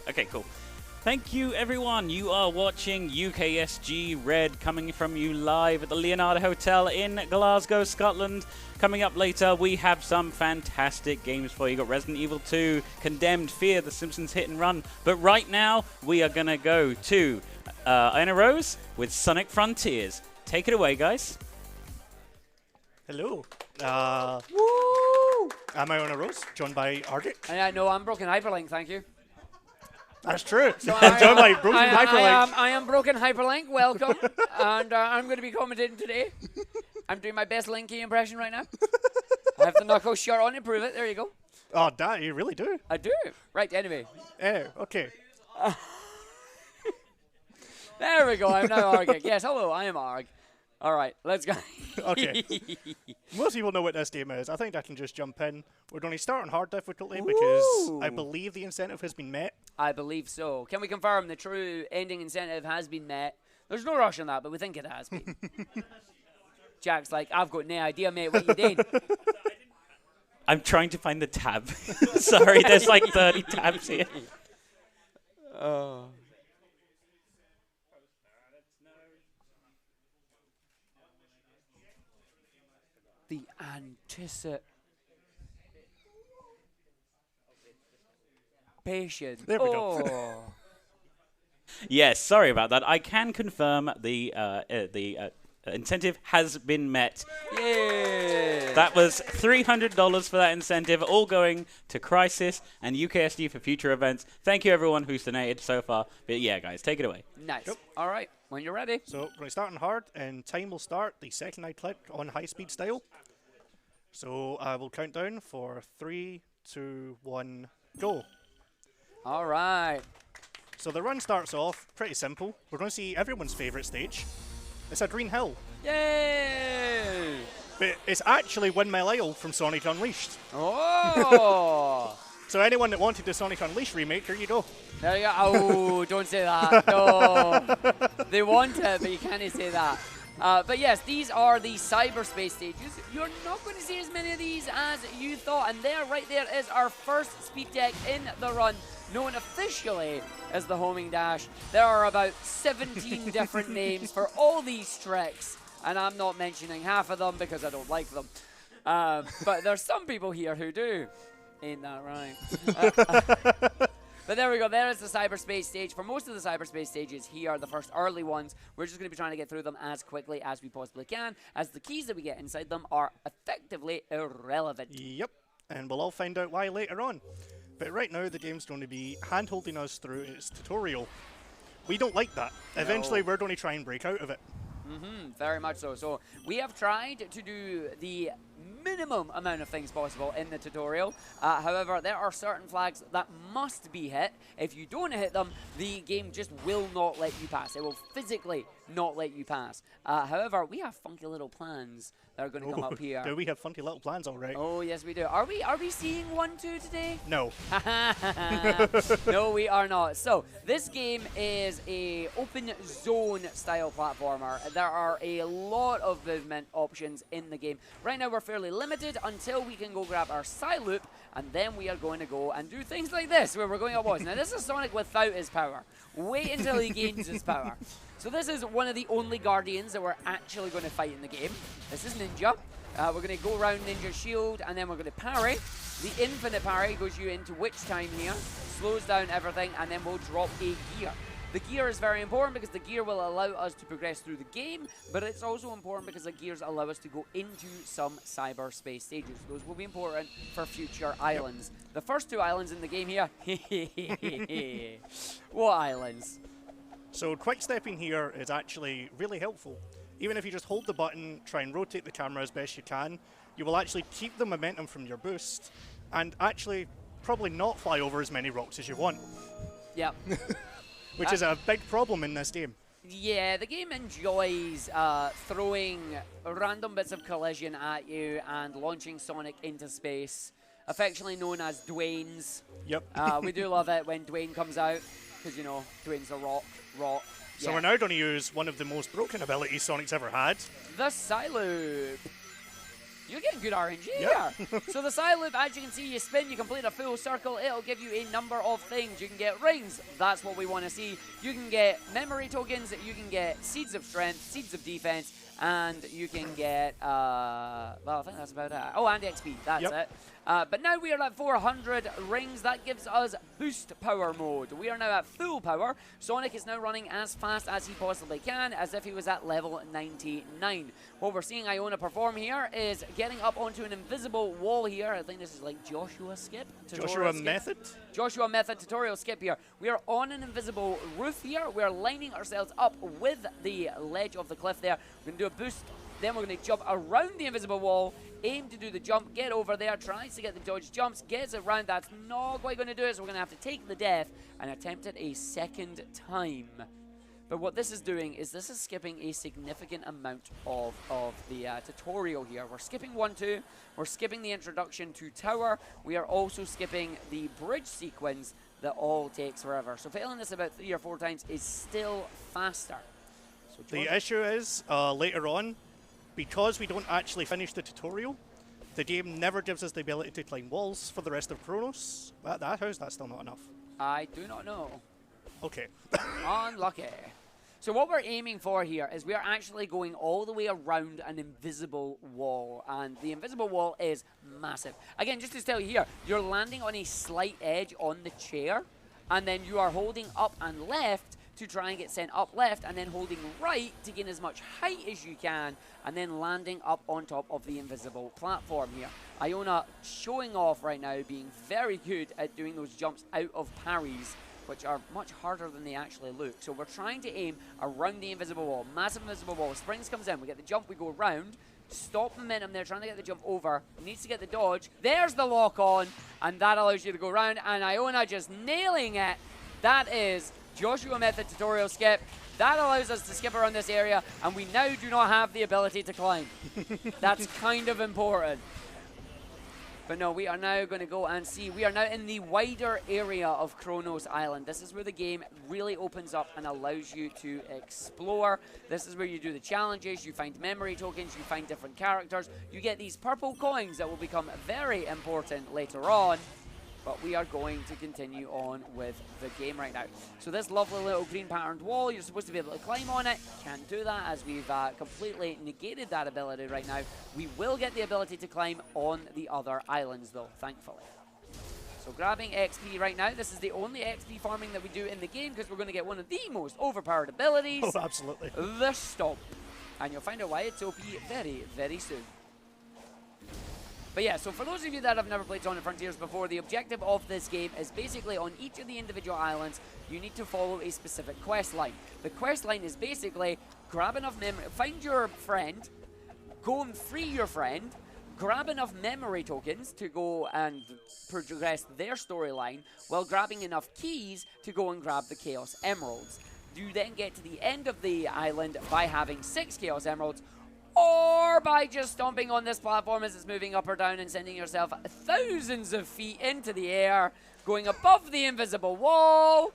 Okay, cool. Thank you, everyone. You are watching UKSG Red, coming from you live at the Leonardo Hotel in Glasgow, Scotland. Coming up later, we have some fantastic games for you. Got Resident Evil 2, Condemned, Fear, The Simpsons Hit and Run. But right now, we are going to go to Iona Rose with Sonic Frontiers. Take it away, guys. Hello. Woo! I'm Iona Rose, joined by Arctic. No, I'm Broken Hyperlink, thank you. That's true. So I'm joined by Broken Hyperlink. I am Broken Hyperlink, welcome. And I'm going to be commentating today. I'm doing my best Linky impression right now. I have the Knuckles shirt on to prove it. There you go. Oh, damn, you really do? I do. Right, anyway. Oh, okay. There we go, I'm now Arg. Yes, hello, I am Arg. All right, let's go. Okay. Most people know what this game is. I think I can just jump in. We're going to start on hard difficulty because I believe the incentive has been met. I believe so. Can we confirm the true ending incentive has been met? There's no rush on that, but we think it has been. Jack's like, I've got no idea, mate. What you doing? I'm trying to find the tab. Sorry, there's like 30 tabs here. The anticipation. There we go. Yes, sorry about that. I can confirm the incentive has been met. Yeah. That was $300 for that incentive, all going to Crisis and UKSD for future events. Thank you, everyone who's donated so far. But yeah, guys, take it away. Nice. Yep. All right, when you're ready. So we're going to start on hard, and time will start the second I click on high-speed style. So I will count down for 3, 2, 1, go. All right. So the run starts off pretty simple. We're going to see everyone's favourite stage. It's a green hill. Yay! But it's actually Windmill Isle from Sonic Unleashed. Oh! So anyone that wanted the Sonic Unleashed remake, here you go. There you go. Oh, don't say that. No. They want it, but you can't say that. But yes, these are the cyberspace stages. You're not going to see as many of these as you thought. And there, right there, is our first speed deck in the run, known officially as the homing dash. There are about 17 different names for all these tricks, and I'm not mentioning half of them because I don't like them. But there's some people here who do. Ain't that right? But there we go. There is the cyberspace stage. For most of the cyberspace stages here, the first early ones, we're just going to be trying to get through them as quickly as we possibly can, as the keys that we get inside them are effectively irrelevant. Yep, and we'll all find out why later on. But right now, the game's going to be hand-holding us through its tutorial. We don't like that. No. Eventually, we're going to try and break out of it. Very much so. So we have tried to do the minimum amount of things possible in the tutorial. However, there are certain flags that must be hit. If you don't hit them, the game just will not let you pass. It will physically not let you pass. However, we have funky little plans that are going to come up here. Do we have funky little plans already? Oh, yes, we do. Are we seeing 1, 2 today? No. No, we are not. So, this game is a open zone style platformer. There are a lot of movement options in the game. Right now, we're fairly limited until we can go grab our Psyloop, and then we are going to go and do things like this, where we're going up walls. Now, this is Sonic without his power. Wait until he gains his power. So this is one of the only Guardians that we're actually going to fight in the game. This is Ninja. We're going to go around Ninja's shield, and then we're going to parry. The infinite parry goes you into Witch Time here, slows down everything, and then we'll drop a gear. The gear is very important because the gear will allow us to progress through the game, but it's also important because the gears allow us to go into some cyberspace stages. Those will be important for future islands. The first 2 islands in the game here, what islands? So quick stepping here is actually really helpful. Even if you just hold the button, try and rotate the camera as best you can, you will actually keep the momentum from your boost and actually probably not fly over as many rocks as you want. Yep. Which is a big problem in this game. Yeah, the game enjoys throwing random bits of collision at you and launching Sonic into space, affectionately known as Dwayne's. Yep. We do love it when Dwayne comes out, because, you know, Dwayne's a rock. So we're now going to use one of the most broken abilities Sonic's ever had. The Psyloop. You're getting good RNG Yeah. here. So the side loop, as you can see, you spin, you complete a full circle, it'll give you a number of things. You can get rings, that's what we want to see. You can get memory tokens, you can get seeds of strength, seeds of defense, and you can get, well, I think that's about it. Oh, and XP, that's it. But now we are at 400 rings. That gives us boost power mode. We are now at full power. Sonic is now running as fast as he possibly can, as if he was at level 99. What we're seeing Iona perform here is getting up onto an invisible wall here. I think this is like Joshua skip. Joshua method? Joshua method tutorial skip here. We are on an invisible roof here. We are lining ourselves up with the ledge of the cliff there. We're going to do a boost. Then we're going to jump around the invisible wall, aim to do the jump, get over there, tries to get the dodge jumps, gets around. That's not quite going to do it, so we're going to have to take the death and attempt it a second time. But what this is doing is this is skipping a significant amount of the tutorial here. We're skipping 1-2, we're skipping the introduction to tower, we are also skipping the bridge sequence that all takes forever. So failing this about 3 or 4 times is still faster. So the issue is, later on, because we don't actually finish the tutorial, the game never gives us the ability to climb walls for the rest of Chronos. How's that still not enough? I do not know. Okay. Unlucky. So what we're aiming for here is we are actually going all the way around an invisible wall, and the invisible wall is massive. Again, just to tell you here, you're landing on a slight edge on the chair, and then you are holding up and left to try and get sent up left, and then holding right to gain as much height as you can, and then landing up on top of the invisible platform here. Iona showing off right now, being very good at doing those jumps out of parries, which are much harder than they actually look. So we're trying to aim around the invisible wall, massive invisible wall. Springs comes in, we get the jump, we go around, stop momentum there, trying to get the jump over, needs to get the dodge. There's the lock on, and that allows you to go around, and Iona just nailing it. That is Joshua method tutorial skip. That allows us to skip around this area, and we now do not have the ability to climb. That's kind of important. But no, we are now going to go and see. We are now in the wider area of Chronos Island. This is where the game really opens up and allows you to explore. This is where you do the challenges, you find memory tokens, you find different characters. You get these purple coins that will become very important later on. But we are going to continue on with the game right now. So this lovely little green patterned wall, you're supposed to be able to climb on it. Can't do that as we've completely negated that ability right now. We will get the ability to climb on the other islands though, thankfully. So grabbing XP right now. This is the only XP farming that we do in the game because we're going to get one of the most overpowered abilities. Oh, absolutely. The Stomp. And you'll find out why it's OP very, very soon. But yeah, so for those of you that have never played Sonic Frontiers before, the objective of this game is basically on each of the individual islands, you need to follow a specific quest line. The quest line is basically grab enough memory, find your friend, go and free your friend, grab enough memory tokens to go and progress their storyline, while grabbing enough keys to go and grab the Chaos Emeralds. You then get to the end of the island by having 6 Chaos Emeralds, or by just stomping on this platform as it's moving up or down and sending yourself thousands of feet into the air, going above the invisible wall.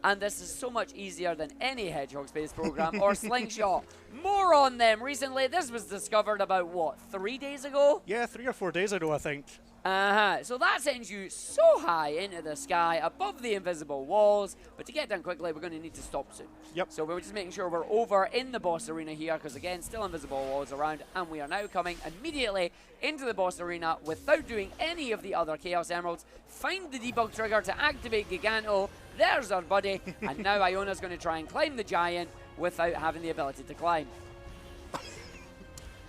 And this is so much easier than any Hedgehog Space program or Slingshot. More on them recently. This was discovered about, what, 3 days ago? Yeah, 3 or 4 days ago, I think. So that sends you so high into the sky, above the invisible walls. But to get down quickly, we're going to need to stop soon. Yep. So we're just making sure we're over in the boss arena here, because again, still invisible walls around. And we are now coming immediately into the boss arena without doing any of the other Chaos Emeralds. Find the debug trigger to activate Giganto. There's our buddy. And now Iona's going to try and climb the giant without having the ability to climb.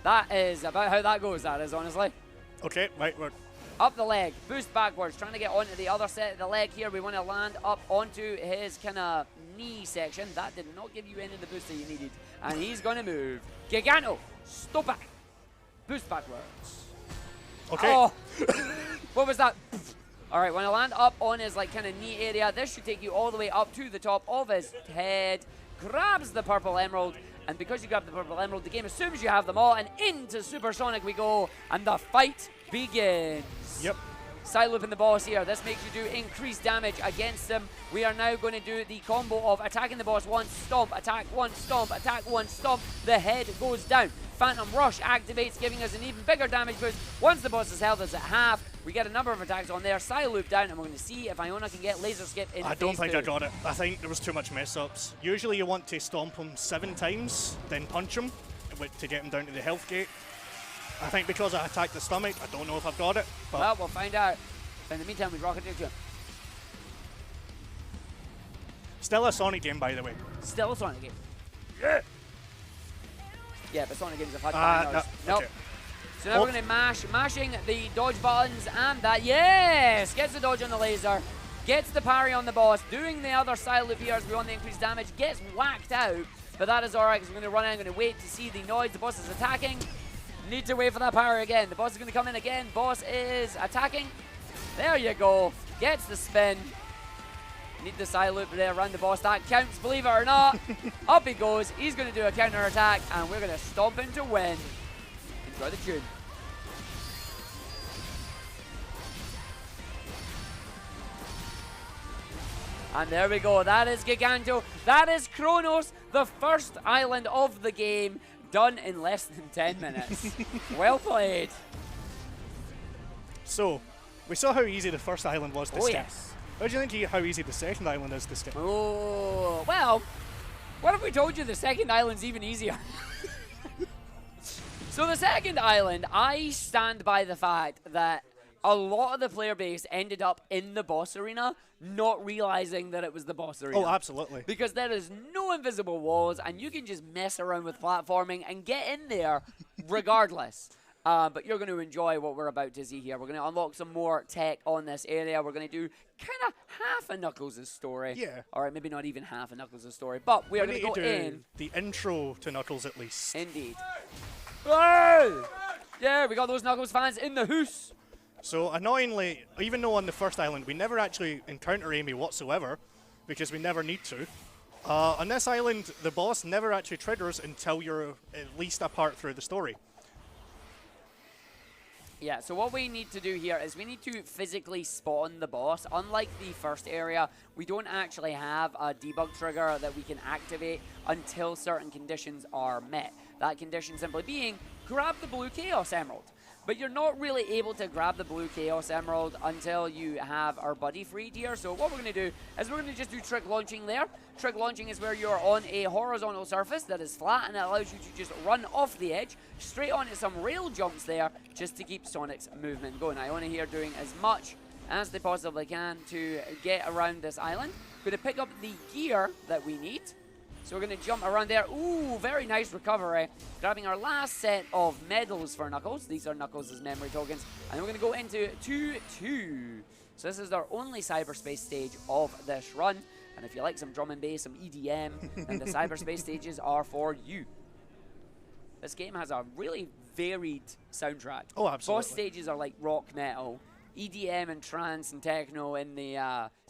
That is about how that goes, that is, honestly. Okay, right, we're... Up the leg, boost backwards, trying to get onto the other set of the leg here. We want to land up onto his kind of knee section. That did not give you any of the boost that you needed. And he's going to move. Giganto, stop back. Boost backwards. Okay. Oh, what was that? All right, when I land up on his like kind of knee area, this should take you all the way up to the top of his head. Grabs the purple emerald. And because you grab the purple emerald, the game assumes you have them all. And into Supersonic we go. And the fight begins. Yep. Side looping the boss here. This makes you do increased damage against them. We are now going to do the combo of attacking the boss once, stomp, attack once, stomp, attack once, stomp. The head goes down. Phantom Rush activates, giving us an even bigger damage boost. Once the boss's health is at half, we get a number of attacks on there. Side loop down, and we're going to see if Iona can get laser skip in I don't think two. I got it. I think there was too much mess-ups. Usually you want to stomp him 7 times, then punch him to get him down to the health gate. I think because I attacked the stomach, I don't know if I've got it. But Well, we'll find out. In the meantime, we rocket into him. Still a Sonic game, by the way. Still a Sonic game. Yeah. Yeah, but Sonic games have had No, bangers. Nope. okay. So now we're going to mashing the dodge buttons, and that, yes! Gets the dodge on the laser, gets the parry on the boss, doing the other side loop here as we want the increased damage, gets whacked out, but that is alright because we're going to run in, I'm going to wait to see the noise, the boss is attacking. Need to wait for that parry again. The boss is going to come in again, boss is attacking. There you go, gets the spin. Need the side loop there around the boss. That counts, believe it or not. Up he goes. He's going to do a counter attack, and we're going to stomp him to win. Enjoy the tune. And there we go. That is Giganto. That is Kronos, the first island of the game, done in less than 10 minutes. Well played. So, we saw how easy the first island was to skip. Yes. How do you think how easy the second island is to skip? Oh, well, what if we told you the second island's even easier? So the second island, I stand by the fact that a lot of the player base ended up in the boss arena, not realizing that it was the boss arena. Oh, absolutely. Because there is no invisible walls, and you can just mess around with platforming and get in there regardless. But you're going to enjoy what we're about to see here. We're going to unlock some more tech on this area. We're going to do kind of half of Knuckles' story. Yeah. All right, maybe not even half of Knuckles' story, but we are going to go do in. the intro to Knuckles at least. Indeed. Oh! Yeah, we got those Knuckles fans in the house. So annoyingly, even though on the first island we never actually encounter Amy whatsoever, because we never need to, on this island the boss never actually triggers until you're at least a part through the story. Yeah, so what we need to do here is we need to physically spawn the boss. Unlike the first area, we don't actually have a debug trigger that we can activate until certain conditions are met. That condition simply being, grab the blue Chaos Emerald. But you're not really able to grab the blue Chaos Emerald until you have our buddy freed here. So what we're going to do is we're going to just do trick launching there. Trick launching is where you're on a horizontal surface that is flat, and it allows you to just run off the edge straight onto some rail jumps there just to keep Sonic's movement going. Iona here doing as much as they possibly can to get around this island. Going to pick up the gear that we need. So we're going to jump around there. Ooh, very nice recovery. Grabbing our last set of medals for Knuckles. These are Knuckles' memory tokens. And we're going to go into 2-2. So this is our only cyberspace stage of this run. And if you like some drum and bass, some EDM, then the cyberspace stages are for you. This game has a really varied soundtrack. Oh, absolutely. Boss stages are like rock metal. EDM and trance and techno in the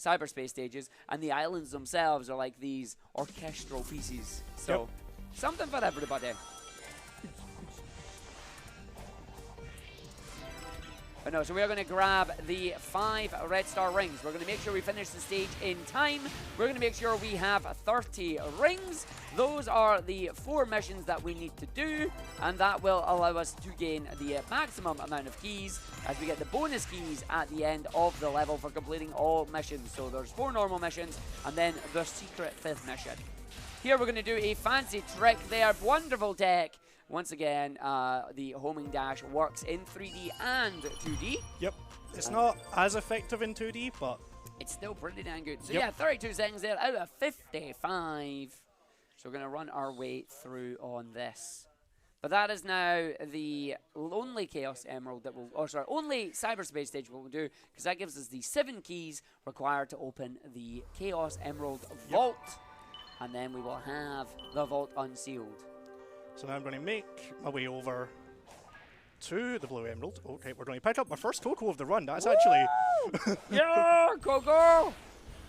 cyberspace stages, and the islands themselves are like these orchestral pieces. So, something for everybody. But no, so we are going to grab the 5 red star rings. We're going to make sure we finish the stage in time. We're going to make sure we have 30 rings. Those are the 4 missions that we need to do, and that will allow us to gain the maximum amount of keys as we get the bonus keys at the end of the level for completing all missions. So there's 4 normal missions, and then the secret 5th mission. Here we're going to do a fancy trick there. Wonderful tech. Once again, the homing dash works in 3D and 2D. Yep. It's not as effective in 2D, but it's still pretty damn good. So yeah, 32 seconds there out of 55. So we're going to run our way through on this. But that is now the only Chaos Emerald that will, only cyberspace stage we'll do, because that gives us the 7 keys required to open the Chaos Emerald Vault. And then we will have the vault unsealed. So now I'm going to make my way over to the Blue Emerald. Okay, we're going to pick up my first Coco of the run. That's actually... Yeah, Coco!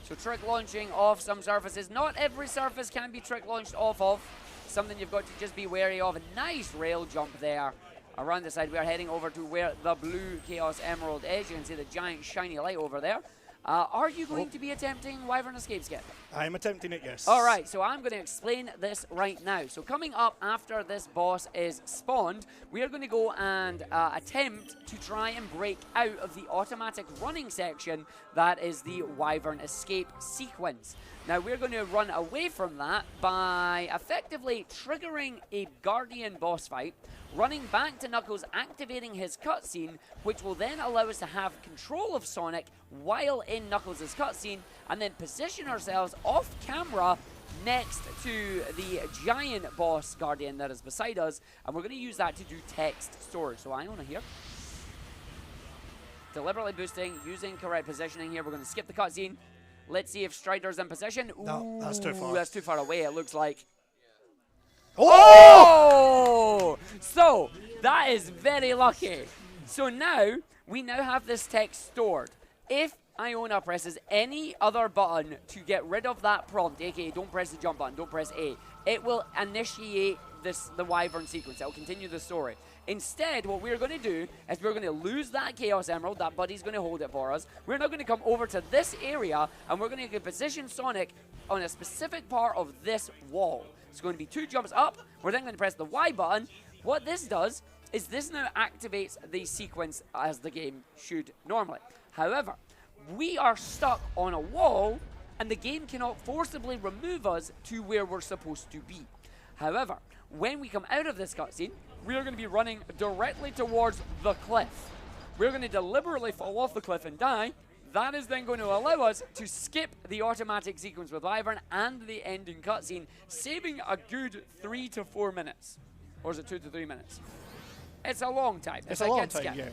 So trick launching off some surfaces. Not every surface can be trick launched off of. Something you've got to just be wary of. A nice rail jump there. around the side. We are heading over to where the blue Chaos Emerald is. You can see the giant shiny light over there. Are you going to be attempting Wyvern Escape Skip? I'm attempting it, yes. All right, so I'm going to explain this right now. So coming up after this boss is spawned, we are going to go and attempt to try and break out of the automatic running section that is the Wyvern Escape sequence. Now, we're going to run away from that by effectively triggering a Guardian boss fight, running back to Knuckles, activating his cutscene, which will then allow us to have control of Sonic while in Knuckles' cutscene, and then position ourselves off camera next to the giant boss Guardian that is beside us, and we're going to use that to do text storage. So Iona here, deliberately boosting, using correct positioning here. We're going to skip the cutscene. Let's see if Strider's in position. Ooh, no, that's too far. That's too far away, it looks like. Oh! So, that is very lucky. So now, we now have this text stored. If Iona presses any other button to get rid of that prompt, aka don't press the jump button, don't press A, it will initiate the Wyvern sequence. It will continue the story. Instead, what we're going to do is we're going to lose that Chaos Emerald. That buddy's going to hold it for us. We're now going to come over to this area, and we're going to position Sonic on a specific part of this wall. It's going to be 2 jumps up. We're then going to press the Y button. What this does is this now activates the sequence as the game should normally. However, we are stuck on a wall, and the game cannot forcibly remove us to where we're supposed to be. However, when we come out of this cutscene, we are going to be running directly towards the cliff. We're going to deliberately fall off the cliff and die. That is then going to allow us to skip the automatic sequence with Wyvern and the ending cutscene, saving a good 3 to 4 minutes. Or is it 2 to 3 minutes? It's a long time. It's a long time, yeah.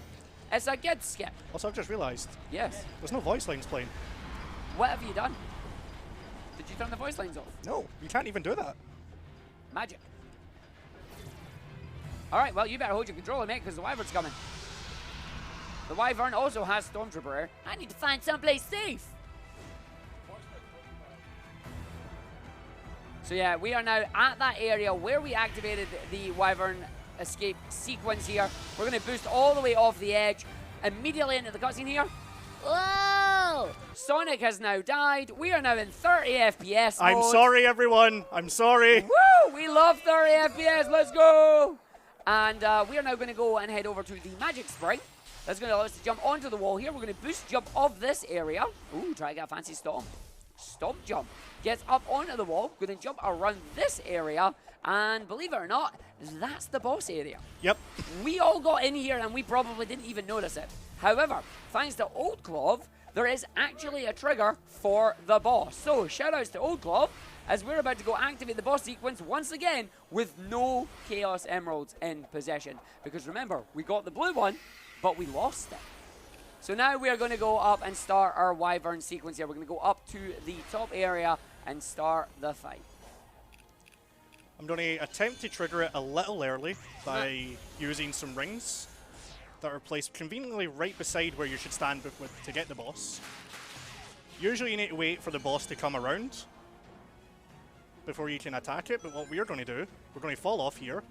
It's a good skip. Also, I've just realised. Yes. There's no voice lines playing. What have you done? Did you turn the voice lines off? No, you can't even do that. Magic. All right, well, you better hold your controller, mate, because the Wyvern's coming. The Wyvern also has Stormtrooper Air. I need to find someplace safe. So yeah, we are now at that area where we activated the Wyvern Escape sequence here. We're going to boost all the way off the edge, immediately into the cutscene here. Whoa! Sonic has now died. We are now in 30 FPS mode. I'm sorry, everyone. I'm sorry. Woo! We love 30 FPS. Let's go! And we are now going to go and head over to the Magic Spring. That's going to allow us to jump onto the wall here. We're going to boost jump off this area. Ooh, try to get a fancy stomp. Stomp jump. Gets up onto the wall. Going to jump around this area. And believe it or not, that's the boss area. Yep. We all got in here and we probably didn't even notice it. However, thanks to Old Clove, there is actually a trigger for the boss. So, shoutouts to Old Clove, as we're about to go activate the boss sequence once again with no Chaos Emeralds in possession. Because remember, we got the blue one, but we lost it. So now we are going to go up and start our Wyvern sequence here. We're going to go up to the top area and start the fight. I'm going to attempt to trigger it a little early by using some rings that are placed conveniently right beside where you should stand to get the boss. Usually you need to wait for the boss to come around before you can attack it, but what we're going to do, we're going to fall off here,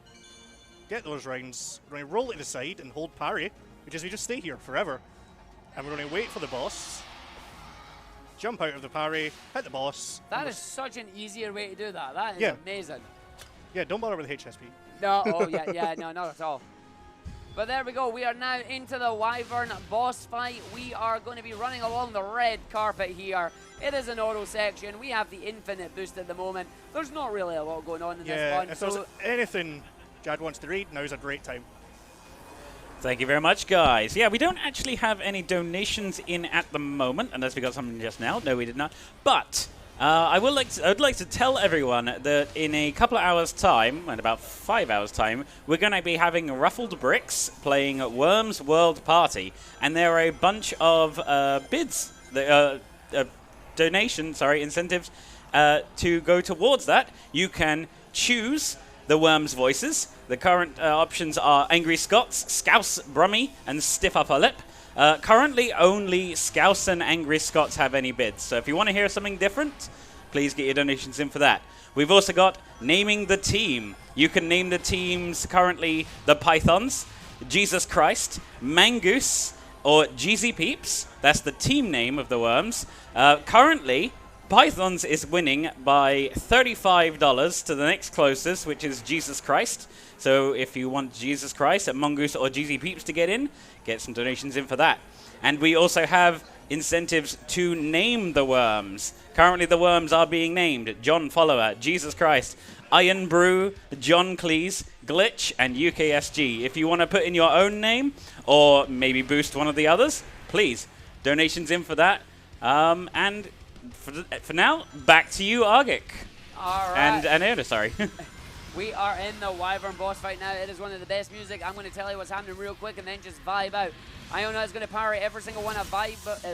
get those rings, we're going to roll it to the side and hold parry, which is we just stay here forever. And we're going to wait for the boss, jump out of the parry, hit the boss. That is such an easier way to do that. That is amazing. Yeah, don't bother with HSP. No, oh yeah, no, not at all. But there we go. We are now into the Wyvern boss fight. We are going to be running along the red carpet here. It is an auto section. We have the infinite boost at the moment. There's not really a lot going on in this one. If there's anything Jad wants to read, now's a great time. Thank you very much, guys. Yeah, we don't actually have any donations in at the moment, unless we got something just now. No, we did not. But I would like to tell everyone that in a couple of hours' time, in about 5 hours' time, we're going to be having Ruffled Bricks playing Worms World Party, and there are a bunch of bids, incentives to go towards that. You can choose the Worms voices. The current options are Angry Scots, Scouse, Brummy, and Stiff Upper Lip. Currently, only Scouse and Angry Scots have any bids, so if you want to hear something different, please get your donations in for that. We've also got Naming the Team. You can name the teams currently the Pythons, Jesus Christ, Mangoose, or Jeezy Peeps. That's the team name of the worms. Currently, Pythons is winning by $35 to the next closest, which is Jesus Christ. So if you want Jesus Christ, Mongoose, or Jeezy Peeps to get in, get some donations in for that. And we also have incentives to name the worms. Currently, the worms are being named John Follower, Jesus Christ, Iron Brew, John Cleese, Glitch, and UKSG. If you want to put in your own name, or maybe boost one of the others, please, donations in for that. And for now, back to you, Argic. All right. And Erda, sorry. We are in the Wyvern boss fight now. It is one of the best music. I'm going to tell you what's happening real quick and then just vibe out. Iona is going to parry every single one of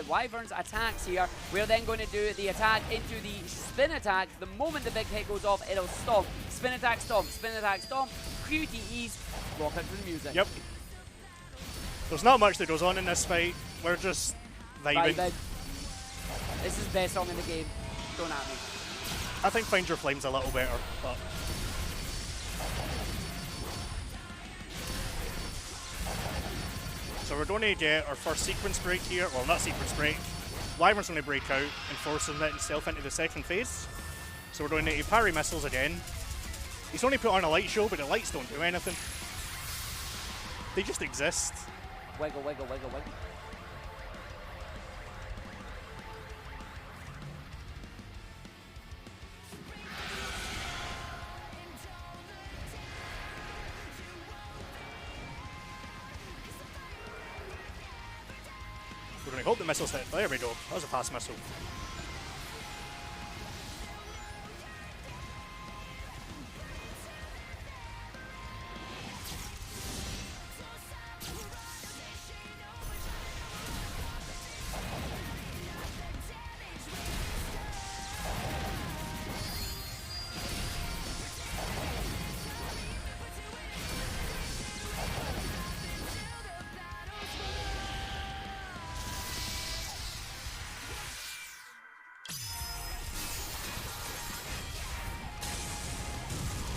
Wyvern's attacks here. We're then going to do the attack into the spin attack. The moment the big hit goes off, it'll stomp. Spin attack, stomp. Spin attack, stomp. QTEs, rock out to the music. Yep. There's not much that goes on in this fight. We're just vibing. This is the best song in the game. Don't at me. I think Find Your Flame's a little better, but... So we're going to get our first sequence break here. Well, not sequence break. Wyvern's going to break out and force himself into the second phase. So we're going to parry missiles again. He's only put on a light show, but the lights don't do anything. They just exist. Wiggle, wiggle, wiggle, wiggle. We're going to hope the missiles hit. There we go. That was a fast missile.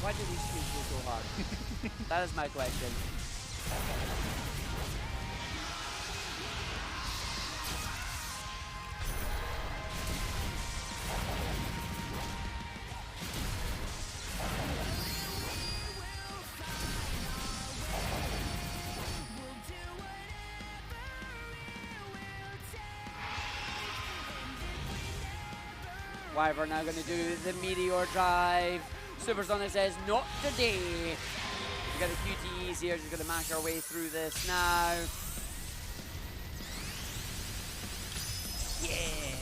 Why do these streams go so hard? That is my question. Wyvern now going to do the meteor drive. Supersonic says, not today. We got the QTEs here, just going to mash our way through this now. Yeah.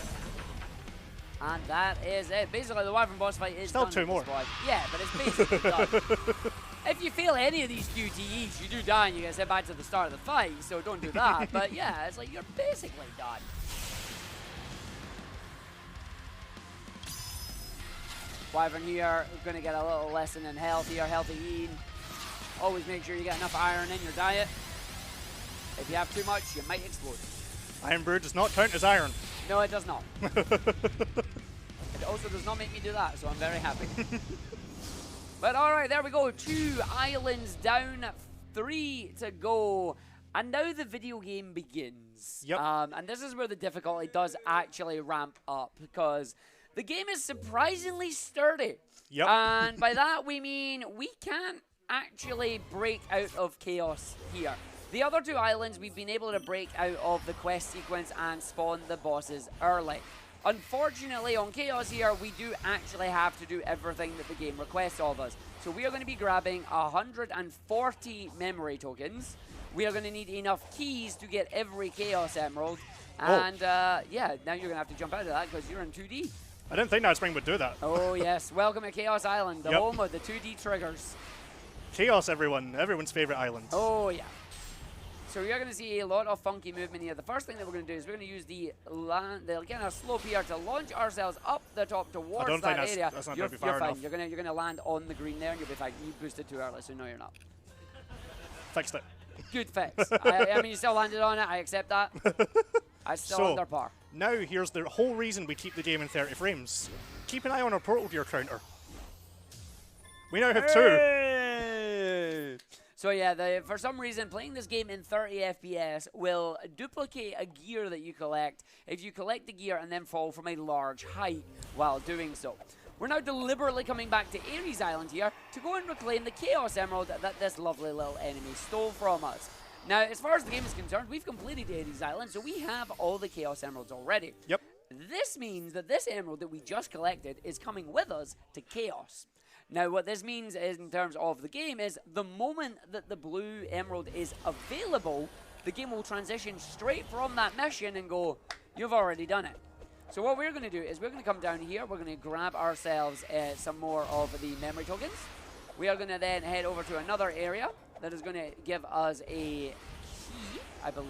And that is it. Basically, the Wyvern boss fight is still done. Two more. Yeah, but it's basically done. If you fail any of these QTEs, you do die and you get sent back to the start of the fight, so don't do that. But yeah, it's like you're basically done. Wyvern here, going to get a little lesson in health here, healthy eating. Always make sure you get enough iron in your diet. If you have too much, you might explode. Iron Brew does not count as iron. No, it does not. It also does not make me do that, so I'm very happy. But alright, there we go. 2 islands down, 3 to go. And now the video game begins. Yep. And this is where the difficulty does actually ramp up, because the game is surprisingly sturdy. Yep. And by that we mean we can't actually break out of chaos here. The other 2 islands we've been able to break out of the quest sequence and spawn the bosses early. Unfortunately on chaos here we do actually have to do everything that the game requests of us. So we are going to be grabbing 140 memory tokens. We are going to need enough keys to get every chaos emerald. And yeah, now you're going to have to jump out of that because you're in 2D. I didn't think that Spring would do that. Oh yes, welcome to Chaos Island, the home of the 2D triggers. Chaos, everyone's favorite island. Oh yeah. So you're going to see a lot of funky movement here. The first thing that we're going to do is we're going to use the kind of slope here to launch ourselves up the top towards that area. That's not you're far fine. enough. You're going to land on the green there, and you'll be fine. You boosted too early, so no, you're not. Fixed it. Good fix. I mean, you still landed on it. I accept that. I still under par. Now here's the whole reason we keep the game in 30 frames. Keep an eye on our portal gear counter. We now have 2. So yeah, for some reason, playing this game in 30 FPS will duplicate a gear that you collect if you collect the gear and then fall from a large height while doing so. We're now deliberately coming back to Ares Island here to go and reclaim the Chaos Emerald that this lovely little enemy stole from us. Now, as far as the game is concerned, we've completed Ares Island, so we have all the Chaos Emeralds already. Yep. This means that this emerald that we just collected is coming with us to Chaos. Now, what this means is, in terms of the game, is the moment that the blue emerald is available, the game will transition straight from that mission and go, you've already done it. So what we're going to do is we're going to come down here, we're going to grab ourselves some more of the memory tokens. We are going to then head over to another area that is going to give us a key, I believe.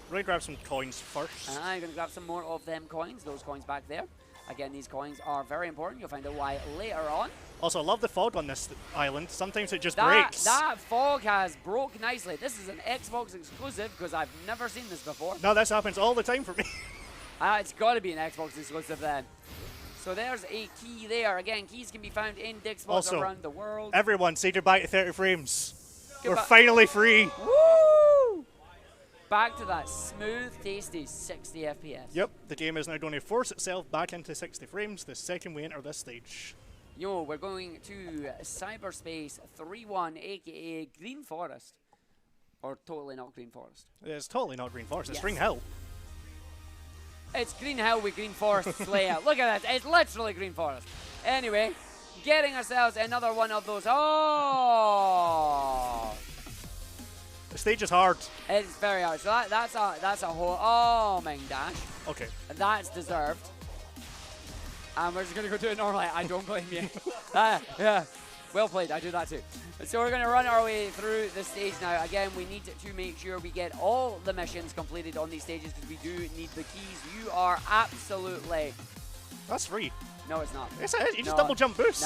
We're going to grab some coins first. I'm going to grab some more of them coins, those coins back there. Again, these coins are very important. You'll find out why later on. Also, I love the fog on this island. Sometimes it just That breaks. That fog has broke nicely. This is an Xbox exclusive because I've never seen this before. No, this happens all the time for me. It's got to be an Xbox exclusive then. So there's a key there. Again, keys can be found in dig spots Also, around the world. Everyone, say goodbye to 30 frames. We're Goodbye. finally free. Woo! Back to that smooth, tasty 60 FPS. Yep, the game is now going to force itself back into 60 frames the second we enter this stage. Yo, we're going to Cyberspace 3-1, aka Green Forest. Or totally not Green Forest. It's totally not Green Forest, it's Yes. Green Hill. It's Green Hill with Green Forest layout. Look at that. It's literally Green Forest. Anyway, getting ourselves another one of those. Oh! The stage is hard. It's very hard. So that's a whole. Oh, Ming Dash. Okay. That's deserved. And we're just going to go do it normally. I don't blame you. Yeah. Well played. I do that too. So we're going to run our way through the stage now. Again, we need to make sure we get all the missions completed on these stages because we do need the keys. You are absolutely... That's free. No, it's not. Yes, it is. You just No. double jump boost.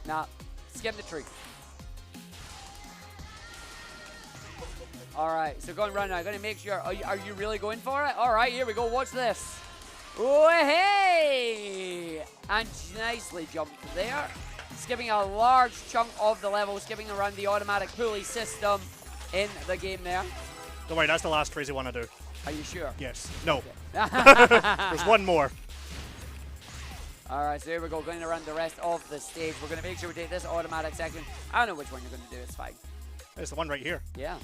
Nah. Skip the tree. All right, so going around now. I'm going to make sure. Are you really going for it? All right, here we go. Watch this. Oh, hey! And nicely jumped there. Skipping a large chunk of the level, skipping around the automatic pulley system in the game there. Don't worry, that's the last crazy one I do. Are you sure? Yes. No. Okay. There's one more. All right, so here we go, going around the rest of the stage. We're going to make sure we take this automatic section. I don't know which one you're going to do. It's fine. It's the one right here. Yeah.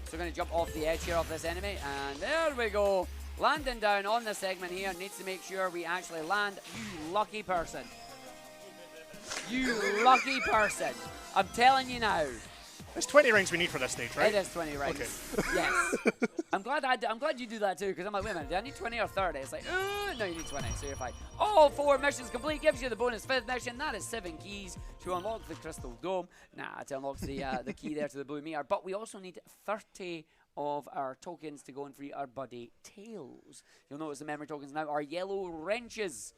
So we're going to jump off the edge here of this enemy, and there we go. Landing down on the segment here. Needs to make sure we actually land. You lucky person. You lucky person. I'm telling you now. There's 20 rings we need for this stage, right? It is 20 rings. Okay. Yes. I'm glad you do that too, because I'm like, wait a minute, do I need 20 or 30? It's like, no, you need 20, so you're fine. All 4 missions complete gives you the bonus 5th mission. That is 7 keys to unlock the Crystal Dome. To unlock the key there to the blue meter. But we also need 30 of our tokens to go and free our buddy Tails. You'll notice the memory tokens now are yellow wrenches.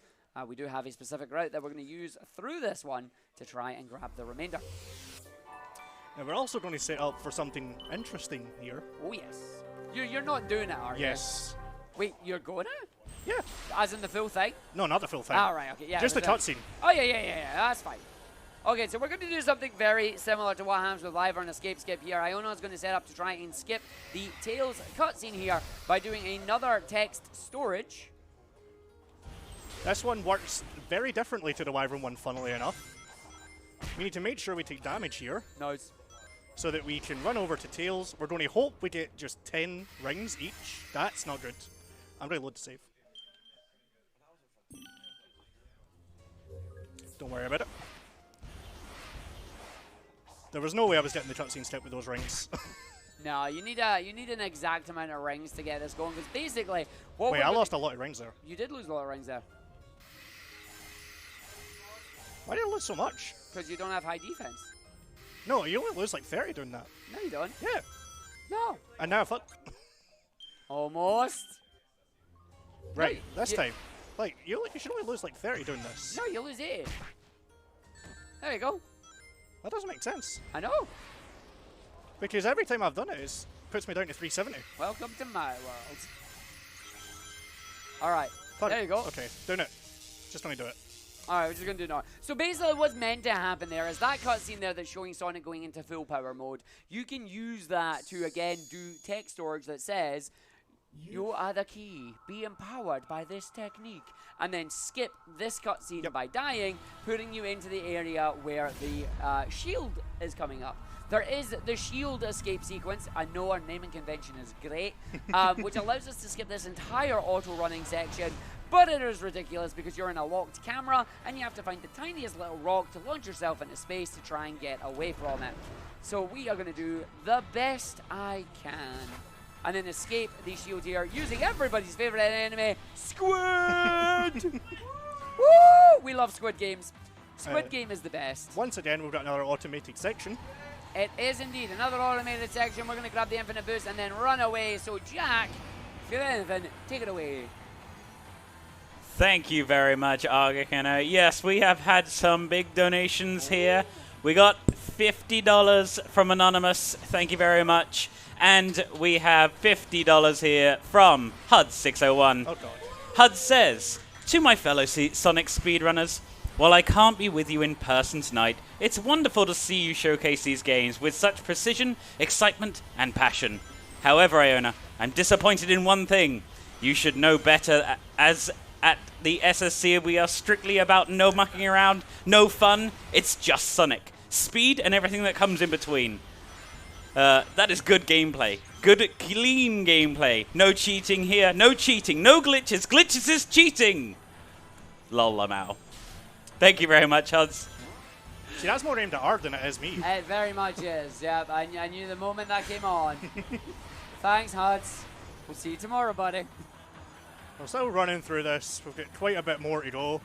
We do have a specific route that we're going to use through this one to try and grab the remainder. Now we're also going to set up for something interesting here. Oh yes. You're not doing it, are you? Yes. Wait, you're going it? Yeah. As in the full thing? No, not the full thing. All right, okay, yeah. Just the cutscene. Oh, yeah, that's fine. Okay, so we're going to do something very similar to what happens with Live on Escape Skip here. Iona's going to set up to try and skip the Tails cutscene here by doing another text storage. This one works very differently to the Wyvern one, funnily enough. We need to make sure we take damage here. Nice. So that we can run over to Tails. We're going to hope we get just 10 rings each. That's not good. I'm going to load to save. Don't worry about it. There was no way I was getting the cutscene step with those rings. No, you need an exact amount of rings to get this going, because basically... Wait, I lost a lot of rings there. You did lose a lot of rings there. Why did I lose so much? Because you don't have high defense. No, you only lose like 30 doing that. No, you don't. Yeah. No. And now I thought... Almost. Right, No, this time. Like, you should only lose like 30 doing this. No, you lose 80. There you go. That doesn't make sense. I know. Because every time I've done it, it puts me down to 370. Welcome to my world. All right. Fun. There you go. Okay, doing it. Just let me do it. Alright, we're just going to do it now. So basically what's meant to happen there is that cutscene there that's showing Sonic going into full power mode. You can use that to, again, do text storage that says, you are the key. Be empowered by this technique. And then skip this cutscene by dying, putting you into the area where the shield is coming up. There is the shield escape sequence. I know our naming convention is great, which allows us to skip this entire auto-running section. But it is ridiculous because you're in a locked camera and you have to find the tiniest little rock to launch yourself into space to try and get away from it. So we are going to do the best I can. And then escape the shield here using everybody's favorite enemy, Squid! Woo! We love Squid games. Squid game is the best. Once again, we've got another automated section. It is indeed another automated section. We're going to grab the infinite boost and then run away. So Jack, if you're anything, take it away. Thank you very much, Argakana. Yes, we have had some big donations here. We got $50 from Anonymous. Thank you very much. And we have $50 here from HUD601. Oh, God. HUD says, to my fellow Sonic speedrunners, while I can't be with you in person tonight, it's wonderful to see you showcase these games with such precision, excitement, and passion. However, Iona, I'm disappointed in one thing. You should know better, as at the SSC we are strictly about no mucking around, no fun, it's just Sonic. Speed and everything that comes in between. That is good gameplay. Good, clean gameplay. No cheating here. No cheating. No glitches. Glitches is cheating. Lol, Lamau. Thank you very much, Huds. See, that's more aimed at Ard than it is me. It very much is. Yep, I knew the moment that came on. Thanks, Huds. We'll see you tomorrow, buddy. We're still running through this. We've got quite a bit more to go.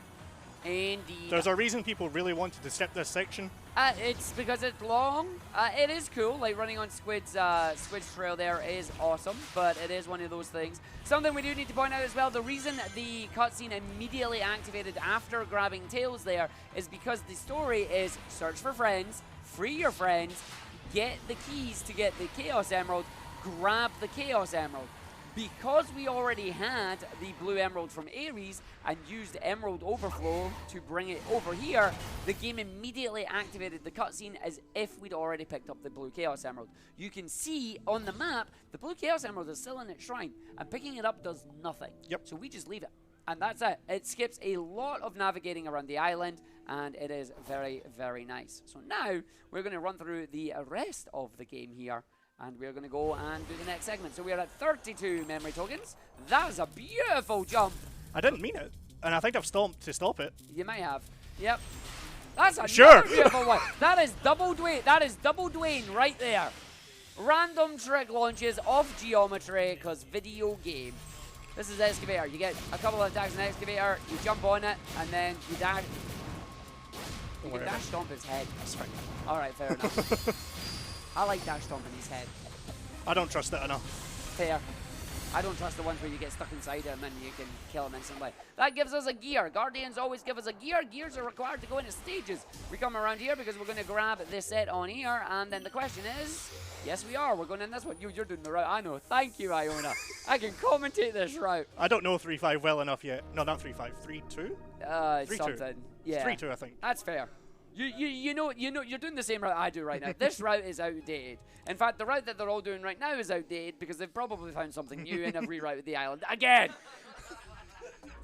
Indeed. There's a reason people really wanted to skip this section. It's because it's long. It is cool, like running on Squid's trail there is awesome, but it is one of those things. Something we do need to point out as well, the reason the cutscene immediately activated after grabbing Tails there is because the story is search for friends, free your friends, get the keys to get the Chaos Emerald, grab the Chaos Emerald. Because we already had the blue emerald from Ares and used Emerald Overflow to bring it over here, the game immediately activated the cutscene as if we'd already picked up the blue Chaos Emerald. You can see on the map, the blue Chaos Emerald is still in its shrine, and picking it up does nothing. Yep. So we just leave it. And that's it. It skips a lot of navigating around the island, and it is very, very nice. So now, we're going to run through the rest of the game here. And we're going to go and do the next segment. So we are at 32 memory tokens. That is a beautiful jump. I didn't mean it. And I think I've stomped to stop it. You may have. Yep. That's a beautiful one. That is double Dwayne. That is double Dwayne right there. Random trick launches of geometry because video game. This is Excavator. You get a couple of attacks in Excavator. You jump on it and then you dash. You can dash stomp its head. That's fine. All right, fair enough. I like dash stomping his head. I don't trust it enough. Fair. I don't trust the ones where you get stuck inside him and you can kill him instantly. That gives us a gear. Guardians always give us a gear. Gears are required to go into stages. We come around here because we're going to grab this set on here. And then the question is, yes, we are. We're going in this one. You're doing the route. I know. Thank you, Iona. I can commentate this route. I don't know 3-5 well enough yet. No, not 3-5. 3-2? 3-2. Something. Yeah. 3-2, I think. That's fair. You know, you're doing the same route I do right now. This route is outdated. In fact, the route that they're all doing right now is outdated because they've probably found something new and have rerouted the island again.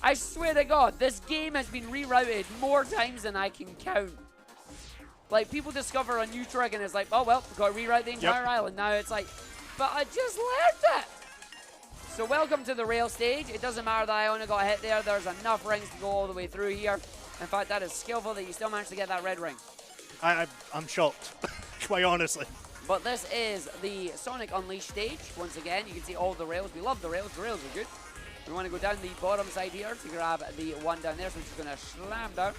I swear to God, this game has been rerouted more times than I can count. Like, people discover a new trick and it's like, oh, well, we've got to reroute the entire island. Now it's like, but I just learned it. So welcome to the rail stage. It doesn't matter that I only got hit there. There's enough rings to go all the way through here. In fact, that is skillful that you still managed to get that red ring. I'm shocked, quite honestly. But this is the Sonic Unleashed stage. Once again, you can see all the rails. We love the rails. The rails are good. We want to go down the bottom side here to grab the one down there. So we're just going to slam down.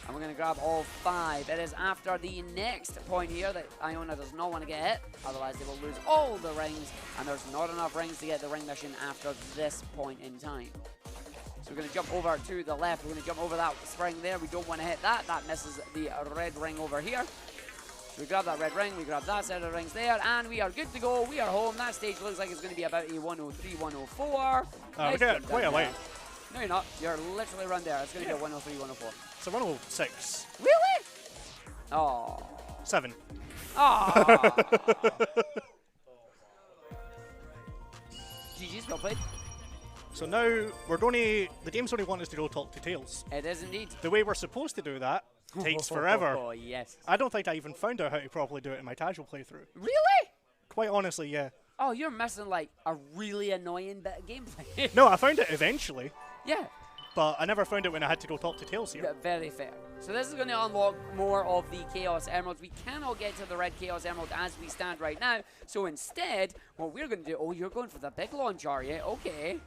And we're going to grab all 5. It is after the next point here that Iona does not want to get hit. Otherwise, they will lose all the rings. And there's not enough rings to get the ring mission after this point in time. So we're going to jump over to the left. We're going to jump over that spring there. We don't want to hit that. That misses the red ring over here. So we grab that red ring. We grab that set of rings there. And we are good to go. We are home. That stage looks like it's going to be about a 103, 104. We got quite a way. No, you're not. You're literally around there. It's going to be a 103, 104. So 106. Really? Oh. 7. Oh. GG's, well played. So now we're going to. The game's only want us to go talk to Tails. It is indeed. The way we're supposed to do that takes forever. Oh, yes. I don't think I even found out how to properly do it in my casual playthrough. Really? Quite honestly, yeah. Oh, you're missing like a really annoying bit of gameplay. No, I found it eventually, Yeah. but I never found it when I had to go talk to Tails here. Very fair. So this is going to unlock more of the Chaos Emeralds. We cannot get to the red Chaos Emerald as we stand right now. So instead, what we're going to do... Oh, you're going for the big launch, are you? Okay.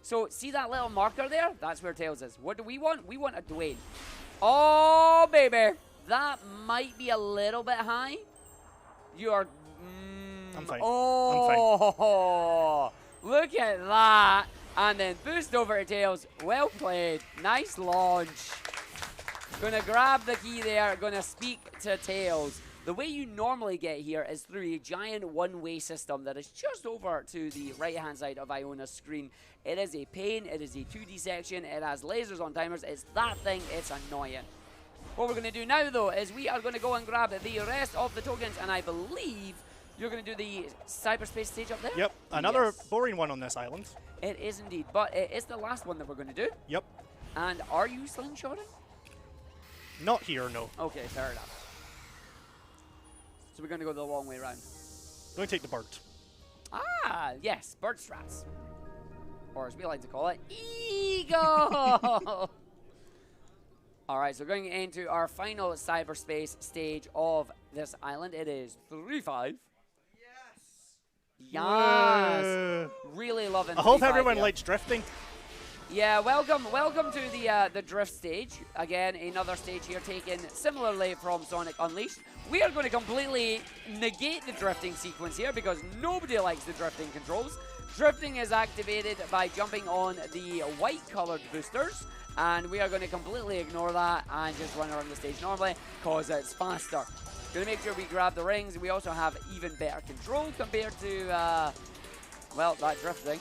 So see that little marker there? That's where Tails is. What do we want? We want a Dwayne. Oh, baby. That might be a little bit high. You are... I'm fine. Oh, look at that. And then boost over to Tails. Well played. Nice launch. Gonna grab the key there. Gonna speak to Tails. The way you normally get here is through a giant one-way system that is just over to the right-hand side of Iona's screen. It is a pain. It is a 2D section. It has lasers on timers. It's that thing. It's annoying. What we're going to do now, though, is we are going to go and grab the rest of the tokens, and I believe you're going to do the cyberspace stage up there? Yep, another Yes. boring one on this island. It is indeed, but it is the last one that we're going to do. Yep. And are you slingshotting? Not here, no. Okay, fair enough. So we're going to go the long way around. Going to take the bird. Ah, yes, bird strats. Or as we like to call it, eagle! Alright, so going into our final cyberspace stage of this island. It is 3-5. Yes! Really loving I hope 3-5 everyone here. likes drifting. Yeah, welcome to the drift stage. Again, another stage here taken similarly from Sonic Unleashed. We are going to completely negate the drifting sequence here because nobody likes the drifting controls. Drifting is activated by jumping on the white-colored boosters, and we are going to completely ignore that and just run around the stage normally because it's faster. Going to make sure we grab the rings. We also have even better control compared to, well, that drifting.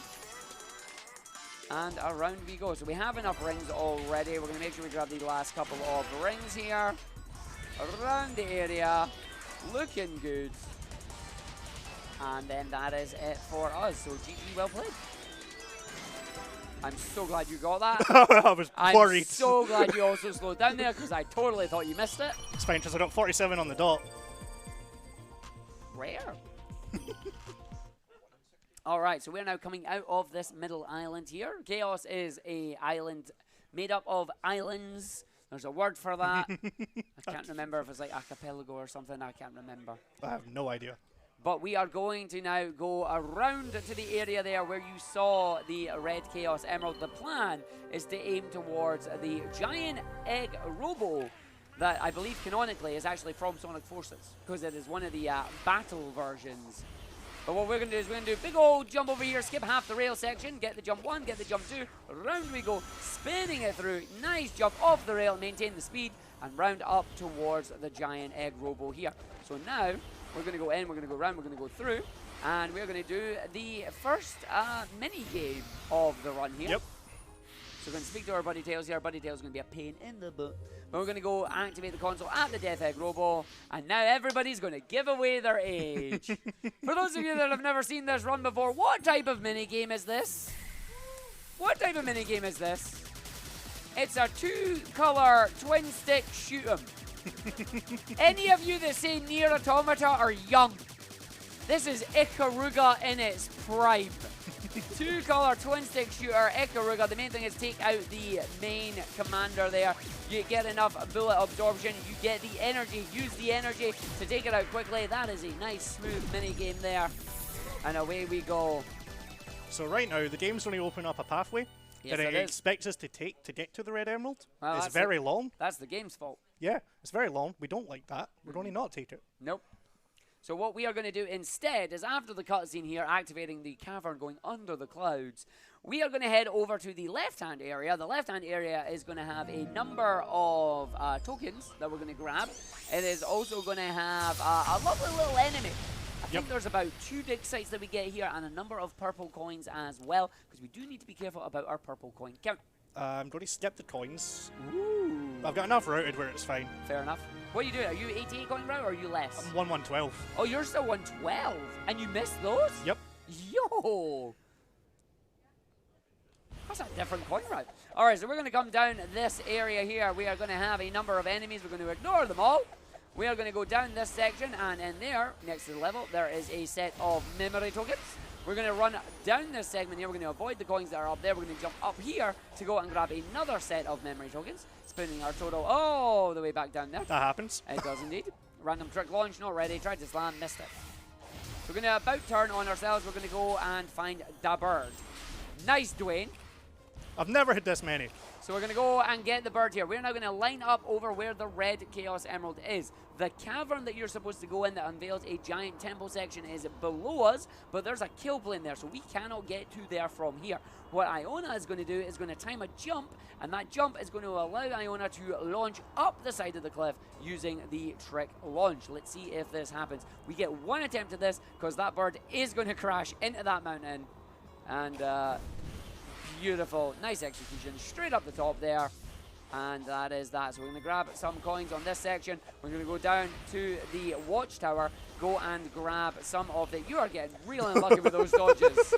And around we go. So we have enough rings already. We're going to make sure we grab the last couple of rings here. Around the area. Looking good. And then that is it for us. So GG, well played. I'm so glad you got that. I was worried. I'm so glad you also slowed down there because I totally thought you missed it. It's fine because I got 47 on the dot. Rare. All right, so we're now coming out of this middle island here. Chaos is a island made up of islands. There's a word for that. I can't remember if it's like archipelago or something. I can't remember. I have no idea. But we are going to now go around to the area there where you saw the red Chaos Emerald. The plan is to aim towards the giant egg robo that I believe canonically is actually from Sonic Forces because it is one of the battle versions. But what we're going to do is we're going to do a big old jump over here, skip half the rail section, get the jump 1, get the jump 2, round we go, spinning it through, nice jump off the rail, maintain the speed, and round up towards the giant egg robo here. So now, we're going to go in, we're going to go round, we're going to go through, and we're going to do the first mini game of the run here. Yep. So we're going to speak to our Buddy Tails here. Buddy Tails is going to be a pain in the butt. But we're going to go activate the console at the Death Egg Robo, and now everybody's going to give away their age. For those of you that have never seen this run before, what type of mini game is this? What type of mini game is this? It's a 2-color twin-stick shoot 'em. Any of you that say Nier Automata are young. This is Ikaruga in its prime. 2-color twin-stick shooter, Ikaruga. The main thing is take out the main commander there. You get enough bullet absorption. You get the energy. Use the energy to take it out quickly. That is a nice, smooth mini-game there. And away we go. So right now, the game's only open up a pathway Yes, that it it is. expects us to take to get to the Red Emerald. Well, It's that's very long. That's the game's fault. Yeah, it's very long. We don't like that. We're going to not take it. Nope. So what we are going to do instead is after the cutscene here, activating the cavern going under the clouds, we are going to head over to the left-hand area. The left-hand area is going to have a number of tokens that we're going to grab. It is also going to have a lovely little enemy. I think there's about 2 dig sites that we get here and a number of purple coins as well, because we do need to be careful about our purple coin count. I'm going to skip the coins. Ooh. I've got enough routed where it's fine. Fair enough. What are you doing? Are you 88 coin route or are you less? I'm 112. Oh, you're still 112? And you missed those? Yep. Yo! That's a different coin route. Alright, so we're going to come down this area here. We are going to have a number of enemies. We're going to ignore them all. We are going to go down this section, and in there, next to the level, there is a set of memory tokens. We're going to run down this segment here. We're going to avoid the coins that are up there. We're going to jump up here to go and grab another set of memory tokens, spinning our total all the way back down there. That happens. It does indeed. Random trick launch, not ready. Tried to slam, missed it. We're going to about turn on ourselves. We're going to go and find the bird. Nice, Dwayne. I've never had this many. So we're going to go and get the bird here. We're now going to line up over where the red Chaos Emerald is. The cavern that you're supposed to go in that unveils a giant temple section is below us, but there's a kill plane there, so we cannot get to there from here. What Iona is going to do is going to time a jump, and that jump is going to allow Iona to launch up the side of the cliff using the trick launch. Let's see if this happens. We get one attempt at this because that bird is going to crash into that mountain. And beautiful, nice execution, straight up the top there. And that is that. So we're going to grab some coins on this section. We're going to go down to the watchtower, go and grab some of the... You are getting real unlucky with those dodges.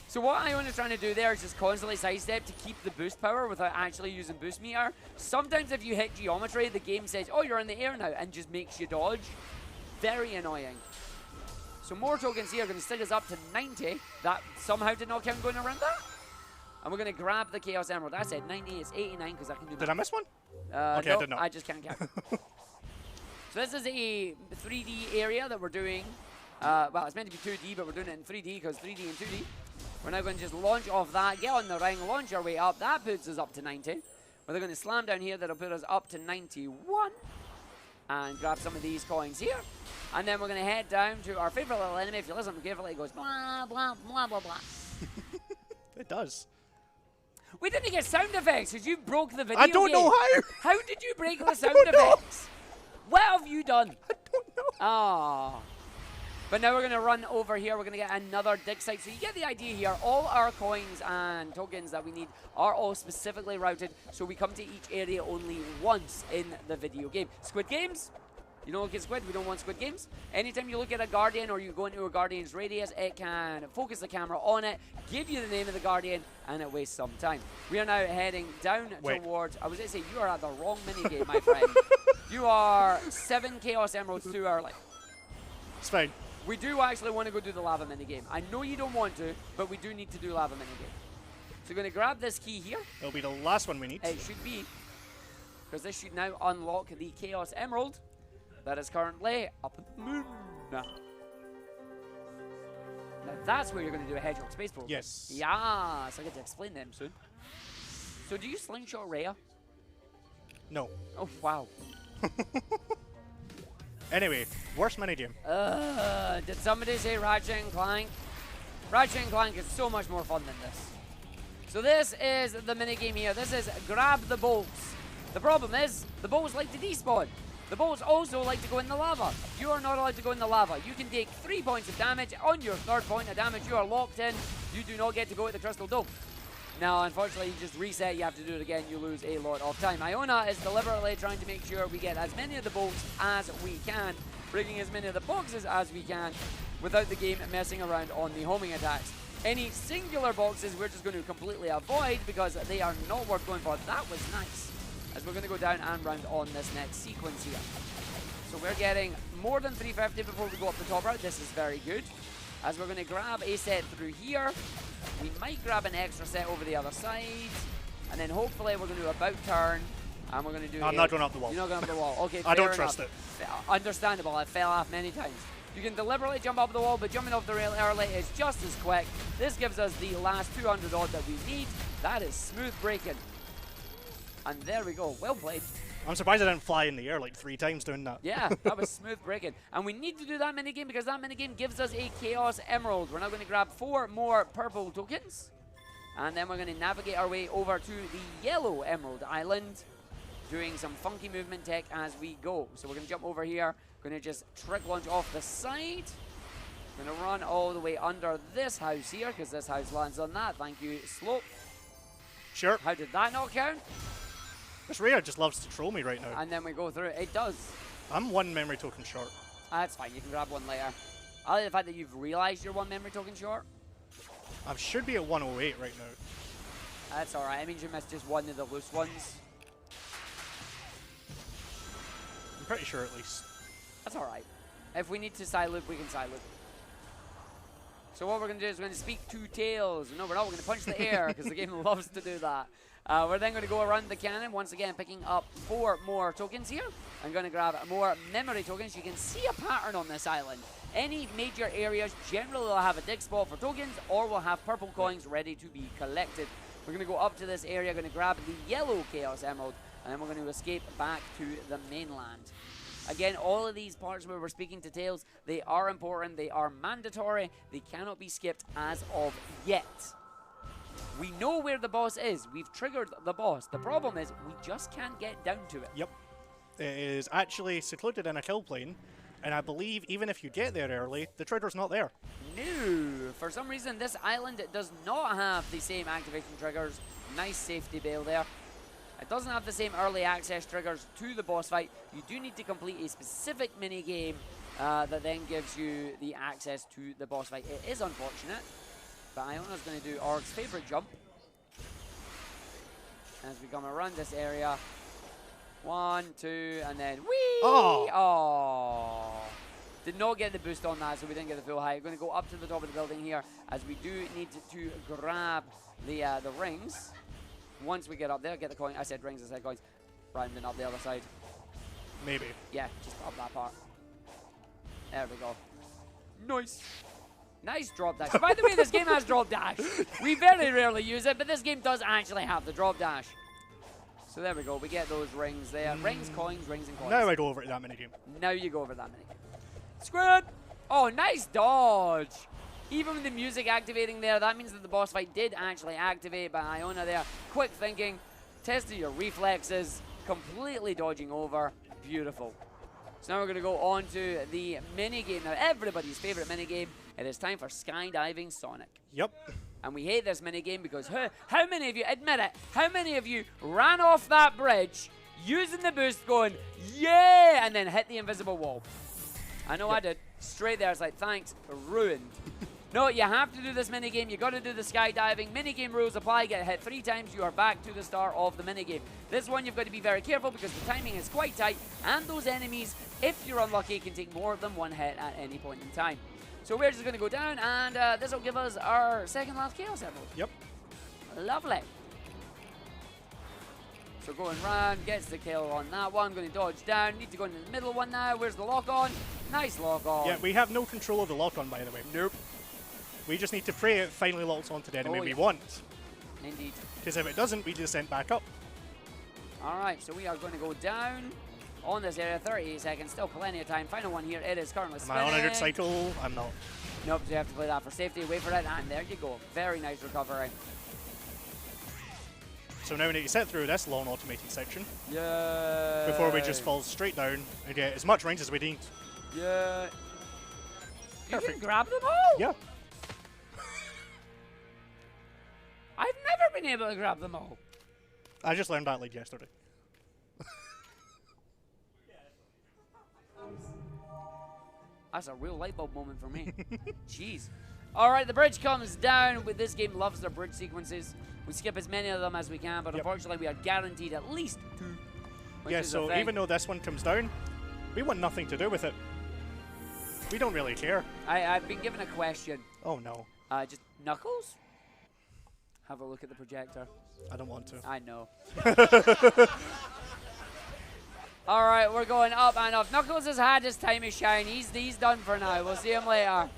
So what Iona's trying to do there is just constantly sidestep to keep the boost power without actually using boost meter. Sometimes if you hit geometry, the game says, oh, you're in the air now, and just makes you dodge. Very annoying. So more tokens here are going to stick us up to 90. That somehow did not count going around that. And we're going to grab the Chaos Emerald. I said 90, it's 89 because I can do... Did I miss one? Okay, no, I did not. I just can't count. So this is a 3D area that we're doing. Well, it's meant to be 2D, but we're doing it in 3D because 3D and 2D. We're now going to just launch off that, get on the ring, launch our way up. That puts us up to 90. We're going to slam down here. That'll put us up to 91. And grab some of these coins here. And then we're going to head down to our favorite little enemy. If you listen carefully, it goes blah, blah, blah, blah, blah. It does. We didn't get sound effects because you broke the video I don't know how. How did you break the sound effects? What have you done? I don't know. Ah. But now we're going to run over here. We're going to get another dig site. So you get the idea here. All our coins and tokens that we need are all specifically routed. So we come to each area only once in the video game. Squid Games? You don't look at Squid, we don't want Squid Games. Anytime you look at a Guardian or you go into a Guardian's radius, it can focus the camera on it, give you the name of the Guardian, and it wastes some time. We are now heading down towards... I was going to say, you are at the wrong minigame, my friend. You are 7 Chaos Emeralds too early. It's fine. We do actually want to go do the lava minigame. I know you don't want to, but we do need to do lava minigame. So we're going to grab this key here. It'll be the last one we need. It should be. Because this should now unlock the Chaos Emerald. That is currently up at the moon. Now that's where you're going to do a hedgehog space program. Yes. Yeah, so I get to explain them soon. So do you slingshot Rhea? No. Oh, wow. Anyway, worst minigame. Did somebody say Ratchet and Clank? Ratchet and Clank is so much more fun than this. So this is the minigame here. This is grab the bolts. The problem is, the bolts like to despawn. The bolts also like to go in the lava. You are not allowed to go in the lava. You can take 3 points of damage. On your 3rd point of damage, you are locked in. You do not get to go at the Crystal Dome. Now, unfortunately, you just reset. You have to do it again. You lose a lot of time. Iona is deliberately trying to make sure we get as many of the bolts as we can, bringing as many of the boxes as we can without the game messing around on the homing attacks. Any singular boxes we're just going to completely avoid because they are not worth going for. That was nice. As we're going to go down and round on this next sequence here. So we're getting more than 350 before we go up the top route. This is very good. As we're going to grab a set through here. We might grab an extra set over the other side. And then hopefully we're going to do about turn. And we're going to do... I'm not going up the wall. You're not going up the wall. Okay, I don't fair trust enough. it. Understandable. I fell off many times. You can deliberately jump up the wall, but jumping off the rail early is just as quick. This gives us the last 200 odd that we need. That is smooth braking. And there we go. Well played. I'm surprised I didn't fly in the air like 3 times doing that. Yeah, that was smooth braking. And we need to do that minigame because that minigame gives us a Chaos Emerald. We're now going to grab 4 more purple tokens. And then we're going to navigate our way over to the yellow Emerald Island, doing some funky movement tech as we go. So we're going to jump over here. Going to just trick launch off the side. Going to run all the way under this house here because this house lands on that. Thank you, slope. Sure. How did that not count? This Rhea just loves to troll me right now. And then we go through it. It does. I'm 1 memory token short. That's fine. You can grab one later. I like the fact that you've realized you're 1 memory token short. I should be at 108 right now. That's alright. It means you missed just one of the loose ones. I'm pretty sure at least. That's alright. If we need to side loop, we can side loop. So what we're going to do is we're going to speak to Tails. No, we're not. We're going to punch the air because the game loves to do that. We're then going to go around the cannon, once again picking up 4 more tokens here. I'm going to grab more memory tokens. You can see a pattern on this island. Any major areas generally will have a dig spot for tokens or will have purple coins ready to be collected. We're going to go up to this area, going to grab the yellow Chaos Emerald, and then we're going to escape back to the mainland. Again, all of these parts where we're speaking to Tails, they are important, they are mandatory, they cannot be skipped as of yet. We know where the boss is, we've triggered the boss. The problem is, we just can't get down to it. Yep. It is actually secluded in a kill plane, and I believe even if you get there early, the trigger's not there. No, for some reason this island does not have the same activation triggers. Nice safety bail there. It doesn't have the same early access triggers to the boss fight. You do need to complete a specific mini game that then gives you the access to the boss fight. It is unfortunate, but Iona's going to do Org's favorite jump as we come around this area. 1, 2, and then whee! Oh! Did not get the boost on that, so we didn't get the full height. We're going to go up to the top of the building here, as we do need to grab the rings. Once we get up there, get the coin. I said rings, I said coins. Rounding up the other side. Maybe. Yeah, just up that part. There we go. Nice. Nice drop dash. By the way, this game has drop dash. We very rarely use it, but this game does actually have the drop dash. So there we go. We get those rings there. Rings, coins, rings, and coins. Now I go over to that minigame. Now you go over that minigame. Squid! Oh, nice dodge. Even with the music activating there, that means that the boss fight did actually activate by Iona there. Quick thinking, testing your reflexes, completely dodging over. Beautiful. So now we're going to go on to the minigame. Now, everybody's favorite minigame. It is time for Skydiving Sonic. Yep. And we hate this minigame because how many of you, admit it, how many of you ran off that bridge using the boost going, yeah, and then hit the invisible wall? I know I did. Straight there, it's like, thanks, ruined. No, you have to do this minigame. You got to do the skydiving. Minigame rules apply. Get hit 3 times, you are back to the start of the minigame. This one, you've got to be very careful because the timing is quite tight, and those enemies, if you're unlucky, can take more than 1 hit at any point in time. So we're just going to go down, and this will give us our second last Chaos Emerald. Yep. Lovely. So going round, gets the kill on that one. Going to dodge down. Need to go into the middle one now. Where's the lock on? Nice lock on. Yeah, we have no control of the lock on, by the way. Nope. We just need to pray it finally locks onto the enemy we yeah. want. Indeed. Because if it doesn't, we descend back up. Alright, so we are going to go down on this area. 38 seconds, still plenty of time. Final one here. It is currently Am spinning. I on a good cycle? I'm not. Nope, so you have to play that for safety. Wait for it, and there you go. Very nice recovery. So now we need to set through this long automated section. Yeah. Before we just fall straight down and get as much range as we need. Yeah. You Perfect. can grab them all? Yeah. I've never been able to grab them all. I just learned that like yesterday. That's a real light bulb moment for me. Jeez. All right, the bridge comes down. With this game loves their bridge sequences. We skip as many of them as we can, but unfortunately we are guaranteed at least 2. Yeah, so even though this one comes down, we want nothing to do with it. We don't really care. I've been given a question. Oh no. Just Knuckles? Have a look at the projector. I don't want to. I know. All right, we're going up and up. Knuckles has had his time to shine. He's done for now. We'll see him later.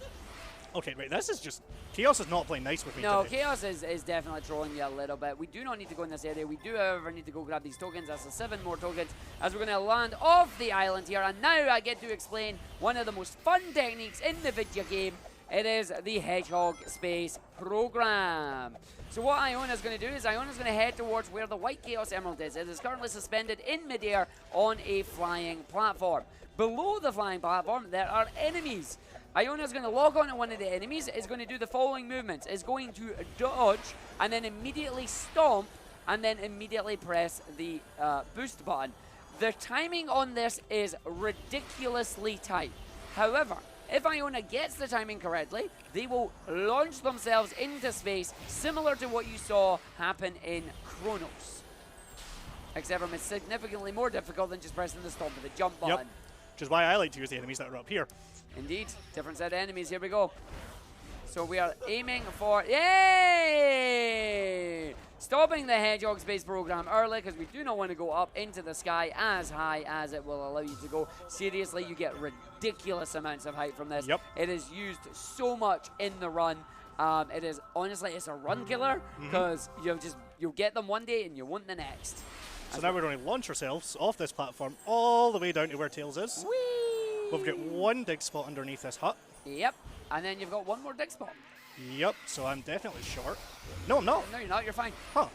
Okay, wait, this is just... Chaos is not playing nice with me No, today. Chaos is definitely trolling you a little bit. We do not need to go in this area. We do, however, need to go grab these tokens. That's the 7 more tokens as we're going to land off the island here. And now I get to explain one of the most fun techniques in the video game. It is the Hedgehog Space Program. So what Iona's going to do is Iona's going to head towards where the white Chaos Emerald is. It is currently suspended in midair on a flying platform. Below the flying platform, there are enemies. Iona's going to log on to one of the enemies, is going to do the following movements. Is going to dodge and then immediately stomp and then immediately press the boost button. The timing on this is ridiculously tight. However, if Iona gets the timing correctly, they will launch themselves into space, similar to what you saw happen in Chronos. Except for it's significantly more difficult than just pressing the stop of the jump button. Yep. Which is why I like to use the enemies that are up here. Indeed, different set of enemies. Here we go. So we are aiming for, yay! Stopping the Hedgehog Space program early because we do not want to go up into the sky as high as it will allow you to go. Seriously, you get ridiculous amounts of height from this. Yep. It is used so much in the run. It is, honestly, it's a run killer because you'll get them one day and you won't the next. So now we're going to launch ourselves off this platform all the way down to where Tails is. Whee! We've got one dig spot underneath this hut. Yep. And then you've got one more dig spot. Yep, so I'm definitely short. No, I'm not. No, you're not. You're fine. Huh.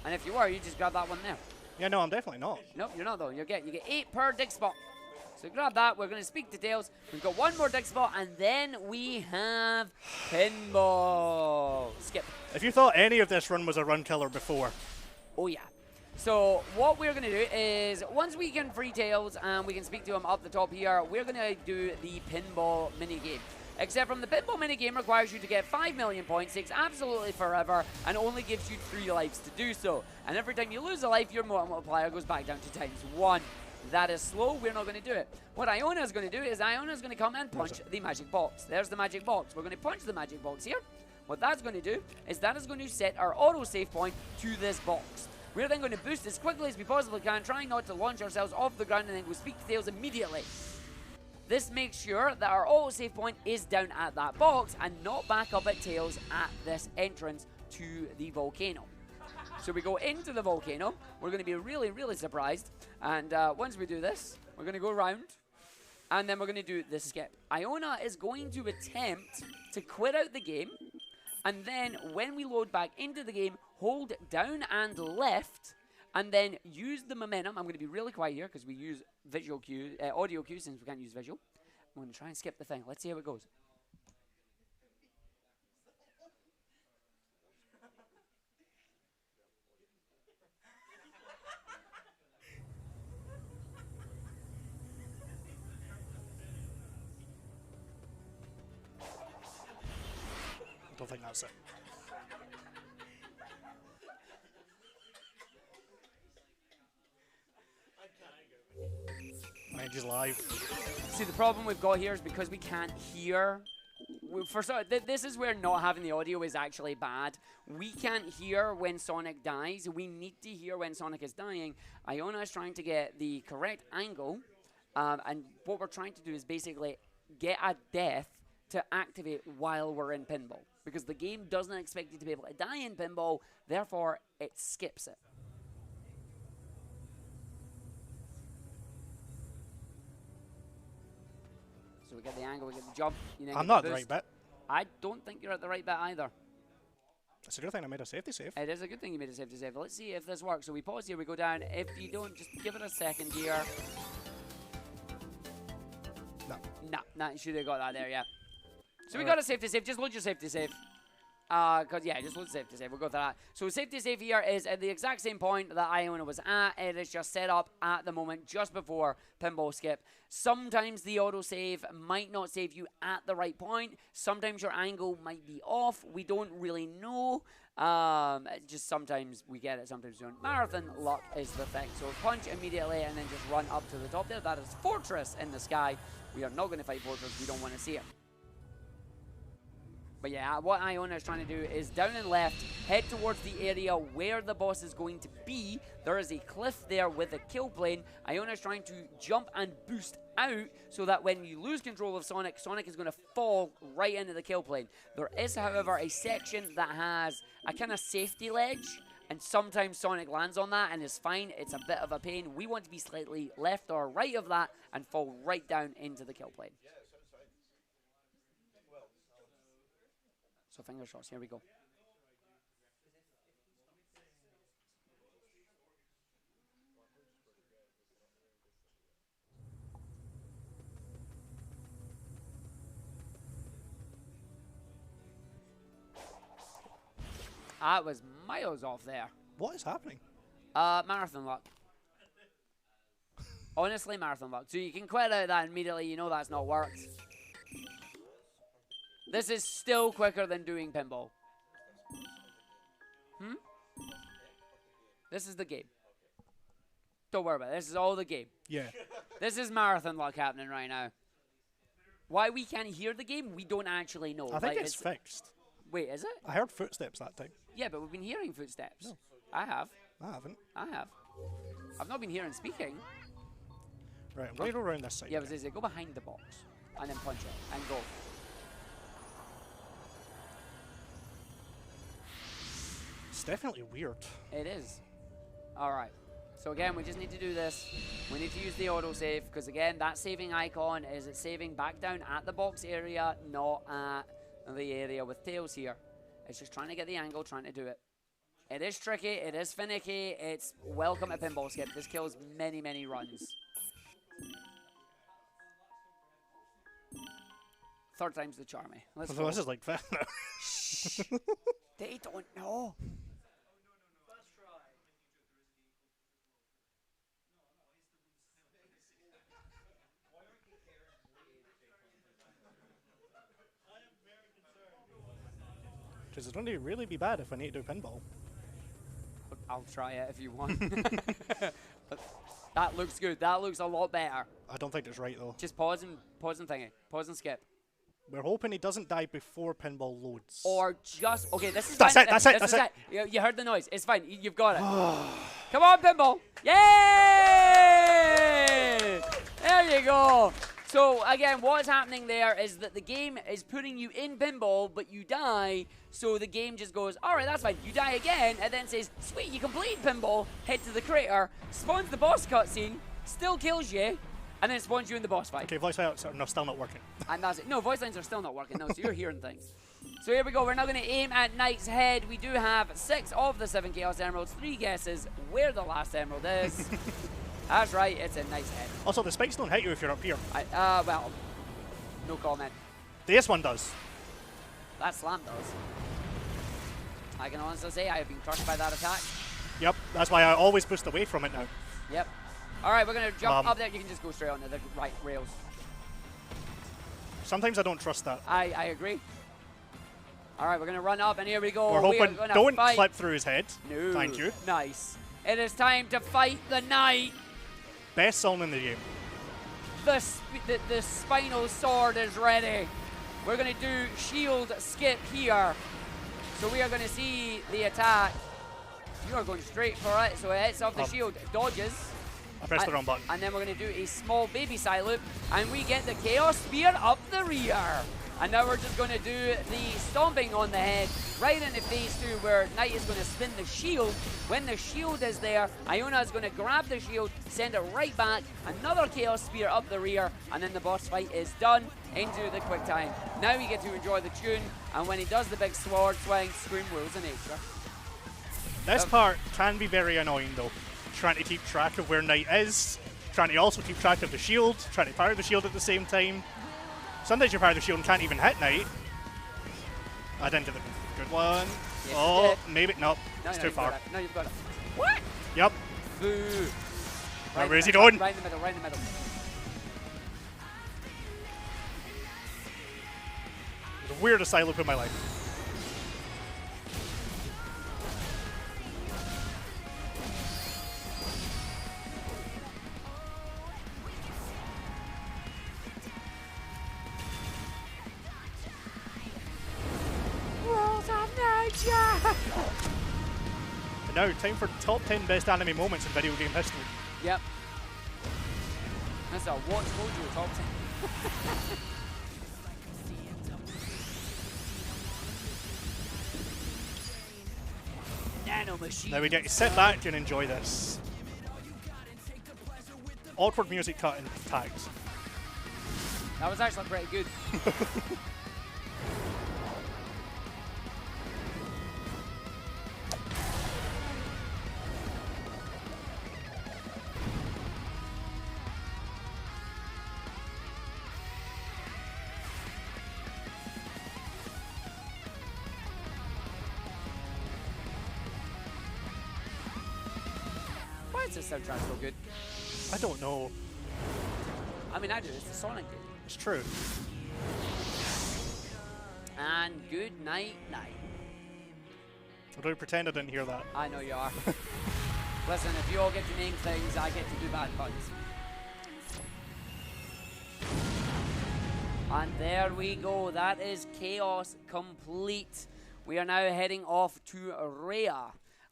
And if you are, you just grab that one there. Yeah, no, I'm definitely not. Nope, you're not though. You get 8 per dig spot. So grab that. We're going to speak to Tails. We've got one more dig spot, and then we have pinball. Skip. If you thought any of this run was a run killer before, Oh yeah. So what we're going to do is, once we can free Tails and we can speak to him up the top here, we're going to do the pinball minigame. Except from the pinball minigame requires you to get 5 million points, takes absolutely forever, and only gives you 3 lives to do so. And every time you lose a life, your multiplier goes back down to ×1. That is slow, we're not going to do it. What Iona is going to do is Iona is going to come and punch the magic box. There's the magic box. We're going to punch the magic box here. What that's going to do is that is going to set our auto save point to this box. We're then going to boost as quickly as we possibly can, trying not to launch ourselves off the ground and then go speak to Tails immediately. This makes sure that our auto-save point is down at that box and not back up at Tails at this entrance to the volcano. So we go into the volcano. We're going to be really, really surprised. And once we do this, we're going to go around. And then we're going to do the skip. Iona is going to attempt to quit out the game. And then when we load back into the game, hold down and left, and then use the momentum. I'm going to be really quiet here because we use visual cue, audio cue since we can't use visual. I'm going to try and skip the thing. Let's see how it goes. I don't think that's it. Mandy's live. See, the problem we've got here is because we can't hear. This is where not having the audio is actually bad. We can't hear when Sonic dies. We need to hear when Sonic is dying. Iona is trying to get the correct angle, and what we're trying to do is basically get a death to activate while we're in pinball. Because the game doesn't expect you to be able to die in pinball, therefore it skips it. So we get the angle, we get the jump. I'm not at the right bit. I don't think you're at the right bit either. It's a good thing I made a safety save. It is a good thing you made a safety save. Let's see if this works. So we pause here, we go down. If you don't, just give it a second here. Nah, you should have got that there, yeah. So we got a safety save. Just load your safety save. Just load safety save. We'll go through that. So safety save here is at the exact same point that Iona was at. It is just set up at the moment just before pinball skip. Sometimes the autosave might not save you at the right point. Sometimes your angle might be off. We don't really know. Just sometimes we get it, sometimes we don't. Marathon luck is the thing. So punch immediately and then just run up to the top there. That is Fortress in the sky. We are not going to fight Fortress. We don't want to see it. But yeah, what Iona is trying to do is down and left, head towards the area where the boss is going to be. There is a cliff there with a kill plane. Iona is trying to jump and boost out so that when you lose control of Sonic, Sonic is going to fall right into the kill plane. There is, however, a section that has a kind of safety ledge, and sometimes Sonic lands on that and is fine. It's a bit of a pain. We want to be slightly left or right of that and fall right down into the kill plane. So fingers crossed, here we go. That was miles off there. What is happening? Marathon luck. Honestly, marathon luck. So you can quit out that immediately. You know that's not worked. This is still quicker than doing pinball. This is the game. Don't worry about it. This is all the game. Yeah. This is marathon luck happening right now. Why we can't hear the game, we don't actually know. I think it's fixed. Wait, is it? I heard footsteps that time. Yeah, but we've been hearing footsteps. No. I have. I haven't. I have. I've not been hearing speaking. Right, I'm going to go around this side. Yeah, but they say go behind the box and then punch it and go. It's definitely weird. It is. All right. So again, we just need to do this. We need to use the autosave because again, that saving icon is it saving back down at the box area, not at the area with tails here. It's just trying to get the angle, trying to do it. It is tricky. It is finicky. It's welcome to pinball skip. This kills many, many runs. Third time's the charmy. Let's go. This is like that. They don't know. Does it only really be bad if I need to do pinball? I'll try it if you want. That looks good. That looks a lot better. I don't think it's right though. Just pause and thingy. Pause and skip. We're hoping he doesn't die before pinball loads. Or just okay. This is That's fine. it. That's it. You heard the noise. It's fine. You've got it. Come on, pinball! Yay! There you go. So again, what's happening there is that the game is putting you in pinball, but you die. So the game just goes, all right, that's fine. You die again, and then says, sweet, you completed pinball. Head to the crater, spawns the boss cutscene, still kills you, and then spawns you in the boss fight. Okay, voice lines are still not working. And that's it. No, voice lines are still not working. No, so you're hearing things. So here we go. We're now going to aim at Knight's head. We do have 6 of the 7 Chaos Emeralds. 3 guesses where the last emerald is. That's right. It's in Knight's head. Also, the spikes don't hit you if you're up here. Well, no comment. This one does. That slam does. I can honestly say I have been crushed by that attack. Yep, that's why I always boost away from it now. Yep. All right, we're going to jump up there. You can just go straight onto the right rails. Sometimes I don't trust that. I agree. All right, we're going to run up, and here we go. We're hoping don't fight. slip through his head. No. Thank you. Nice. It is time to fight the knight. Best song in the game. The spinal sword is ready. We're going to do shield skip here. So we are going to see the attack. You are going straight for it. So it hits off the shield, dodges. I pressed the wrong button. And then we're going to do a small baby side loop. And we get the Chaos Spear up the rear. And now we're just going to do the stomping on the head right into phase 2 where Knight is going to spin the shield. When the shield is there, Iona is going to grab the shield, send it right back, another Chaos Spear up the rear, and then the boss fight is done into the quick time. Now we get to enjoy the tune, and when he does the big sword swing, Scream rules in nature. This part can be very annoying though. Trying to keep track of where Knight is, trying to also keep track of the shield, trying to power the shield at the same time. Sometimes you power the shield and can't even hit Knight. I didn't get the good one. Yes, maybe. No, it's too far. No, you've got it. What? Yep. Boo. Right, where's he going? Right in the middle, right in the middle. The weirdest side loop in my life. And now, time for top 10 best anime moments in video game history. Yep. That's a Watch Mojo top 10. Nano machine. Now we get to sit back and enjoy this. Awkward music cut and tags. That was actually pretty good. Why is this soundtrack so good? I don't know. I mean, I do. It's the Sonic game. It's true. And good night, night. I don't pretend I didn't hear that. I know you are. Listen, if you all get to name things, I get to do bad puns. And there we go. That is Chaos complete. We are now heading off to Rhea.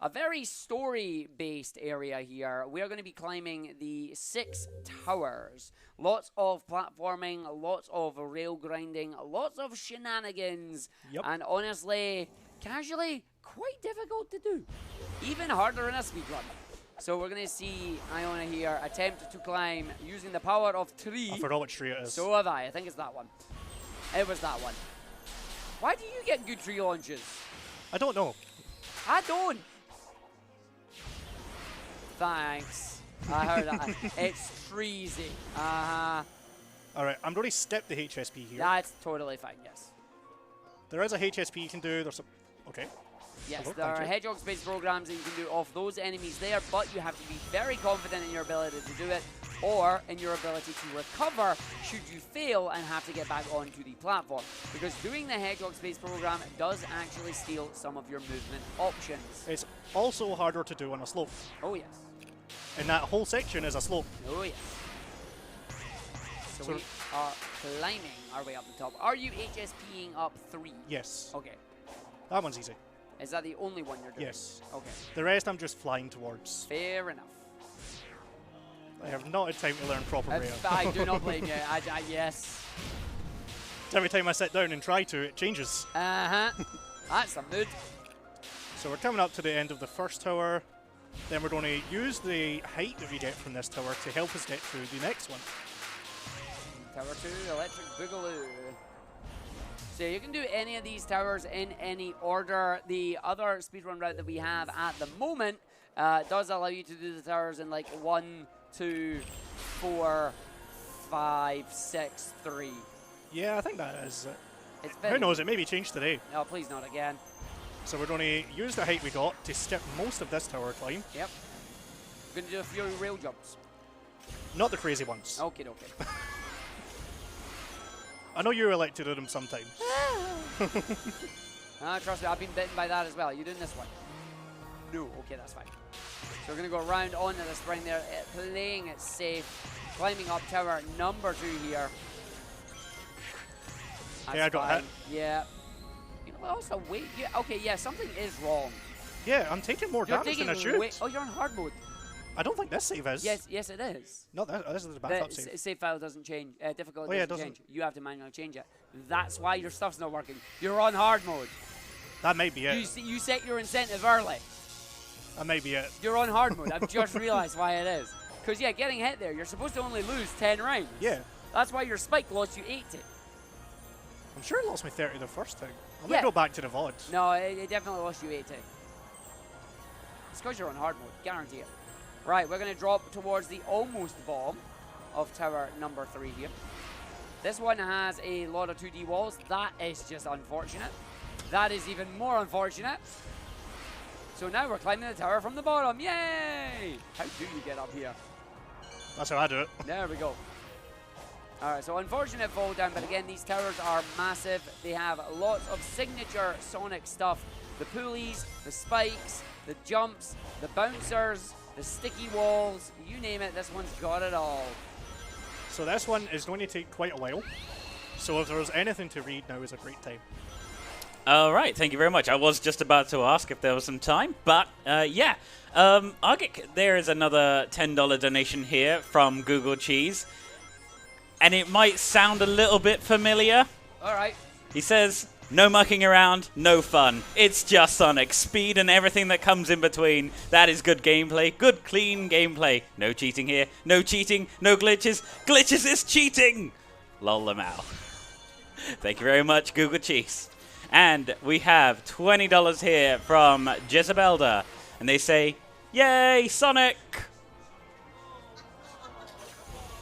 A very story-based area here. We are going to be climbing the 6 towers. Lots of platforming, lots of rail grinding, lots of shenanigans. Yep. And honestly, casually, quite difficult to do. Even harder in a speedrun. So we're going to see Iona here attempt to climb using the power of 3. I forgot which tree it is. So have I. I think it's that one. It was that one. Why do you get good tree launches? I don't know. I don't. Thanks. I heard that. It's treesy. Uh-huh. Alright, I'm going to step the HSP here. That's totally fine, yes. There is a HSP you can do. There's some... Okay. Yes, Hello, there are thank you. hedgehog space programs that you can do off those enemies there, but you have to be very confident in your ability to do it, or in your ability to recover should you fail and have to get back onto the platform. Because doing the hedgehog space program does actually steal some of your movement options. It's also harder to do on a slope. Oh yes. And that whole section is a slope. Oh yes. So So- we are climbing our way up the top. Are you HSPing up 3? Yes. Okay. That one's easy. Is that the only one you're doing? Yes. Okay. The rest I'm just flying towards. Fair enough. I have not had time to learn proper rail. I do not blame you. Yes. Every time I sit down and try to, it changes. Uh-huh. That's a mood. So we're coming up to the end of the first tower. Then we're going to use the height that we get from this tower to help us get through the next one. Tower 2, Electric Boogaloo. So you can do any of these towers in any order. The other speedrun route that we have at the moment does allow you to do the towers in like 1, 2, 4, 5, 6, 3. Yeah, I think that is it. It's Who knows, it may be changed today. No, please not again. So we're going to use the height we got to skip most of this tower climb. Yep. We're going to do a few rail jumps. Not the crazy ones. Okay, okay. I know you like to do them sometimes. Trust me, I've been bitten by that as well. Are you doing this one? No. Okay, that's fine. So we're going to go around onto the spring there, playing it safe, climbing up tower number 2 here. That's Yeah, I got fine. hit. Yeah. You know what? Also, wait. Yeah. Okay. Yeah. Something is wrong. Yeah, I'm taking more You're damage taking than I should. Oh, you're on hard mode. I don't think this save is. Yes. Yes, it is. No, this is the The backup save. save file doesn't change. Difficulty Oh, yeah, it doesn't doesn't. change. You have to manually change it. That's why your stuff's not working. You're on hard mode. That may be it. You set your incentive early. That may be it. You're on hard mode. I've just realized why it is. Because, yeah, getting hit there, you're supposed to only lose 10 rounds. Yeah. That's why your spike lost you 80. I'm sure it lost me 30 the first time. I'm Yeah. going to go back to the VOD. No, it definitely lost you 80. It's because you're on hard mode. Guarantee it. Right, we're going to drop towards the almost bottom of tower number 3 here. This one has a lot of 2D walls. That is just unfortunate. That is even more unfortunate. So now we're climbing the tower from the bottom. Yay! How do you get up here? That's how I do it. There we go. Alright, so unfortunate fall down, but again, these towers are massive. They have lots of signature Sonic stuff. The pulleys, the spikes, the jumps, the bouncers, the sticky walls, you name it, this one's got it all. So this one is going to take quite a while. So if there's anything to read, now is a great time. All right, thank you very much. I was just about to ask if there was some time, but yeah. There is another $10 donation here from Google Cheese, and it might sound a little bit familiar. Alright. He says, no mucking around, no fun. It's just Sonic. Speed and everything that comes in between. That is good gameplay. Good, clean gameplay. No cheating here. No cheating. No glitches. Glitches is cheating! Lol them out. Thank you very much, Google Cheese. And we have $20 here from Jezebelda. And they say, yay, Sonic!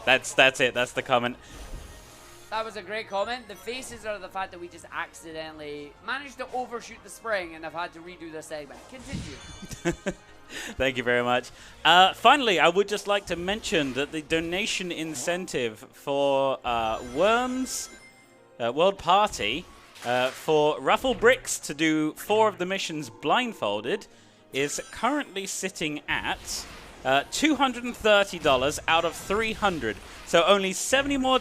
That's it. That's the comment. That was a great comment. The faces are the fact that we just accidentally managed to overshoot the spring and have had to redo the segment. Continue. Thank you very much. Finally, I would just like to mention that the donation incentive for Worms World Party for Ruffle Bricks to do 4 of the missions blindfolded is currently sitting at $230 out of $300. So only $70 more,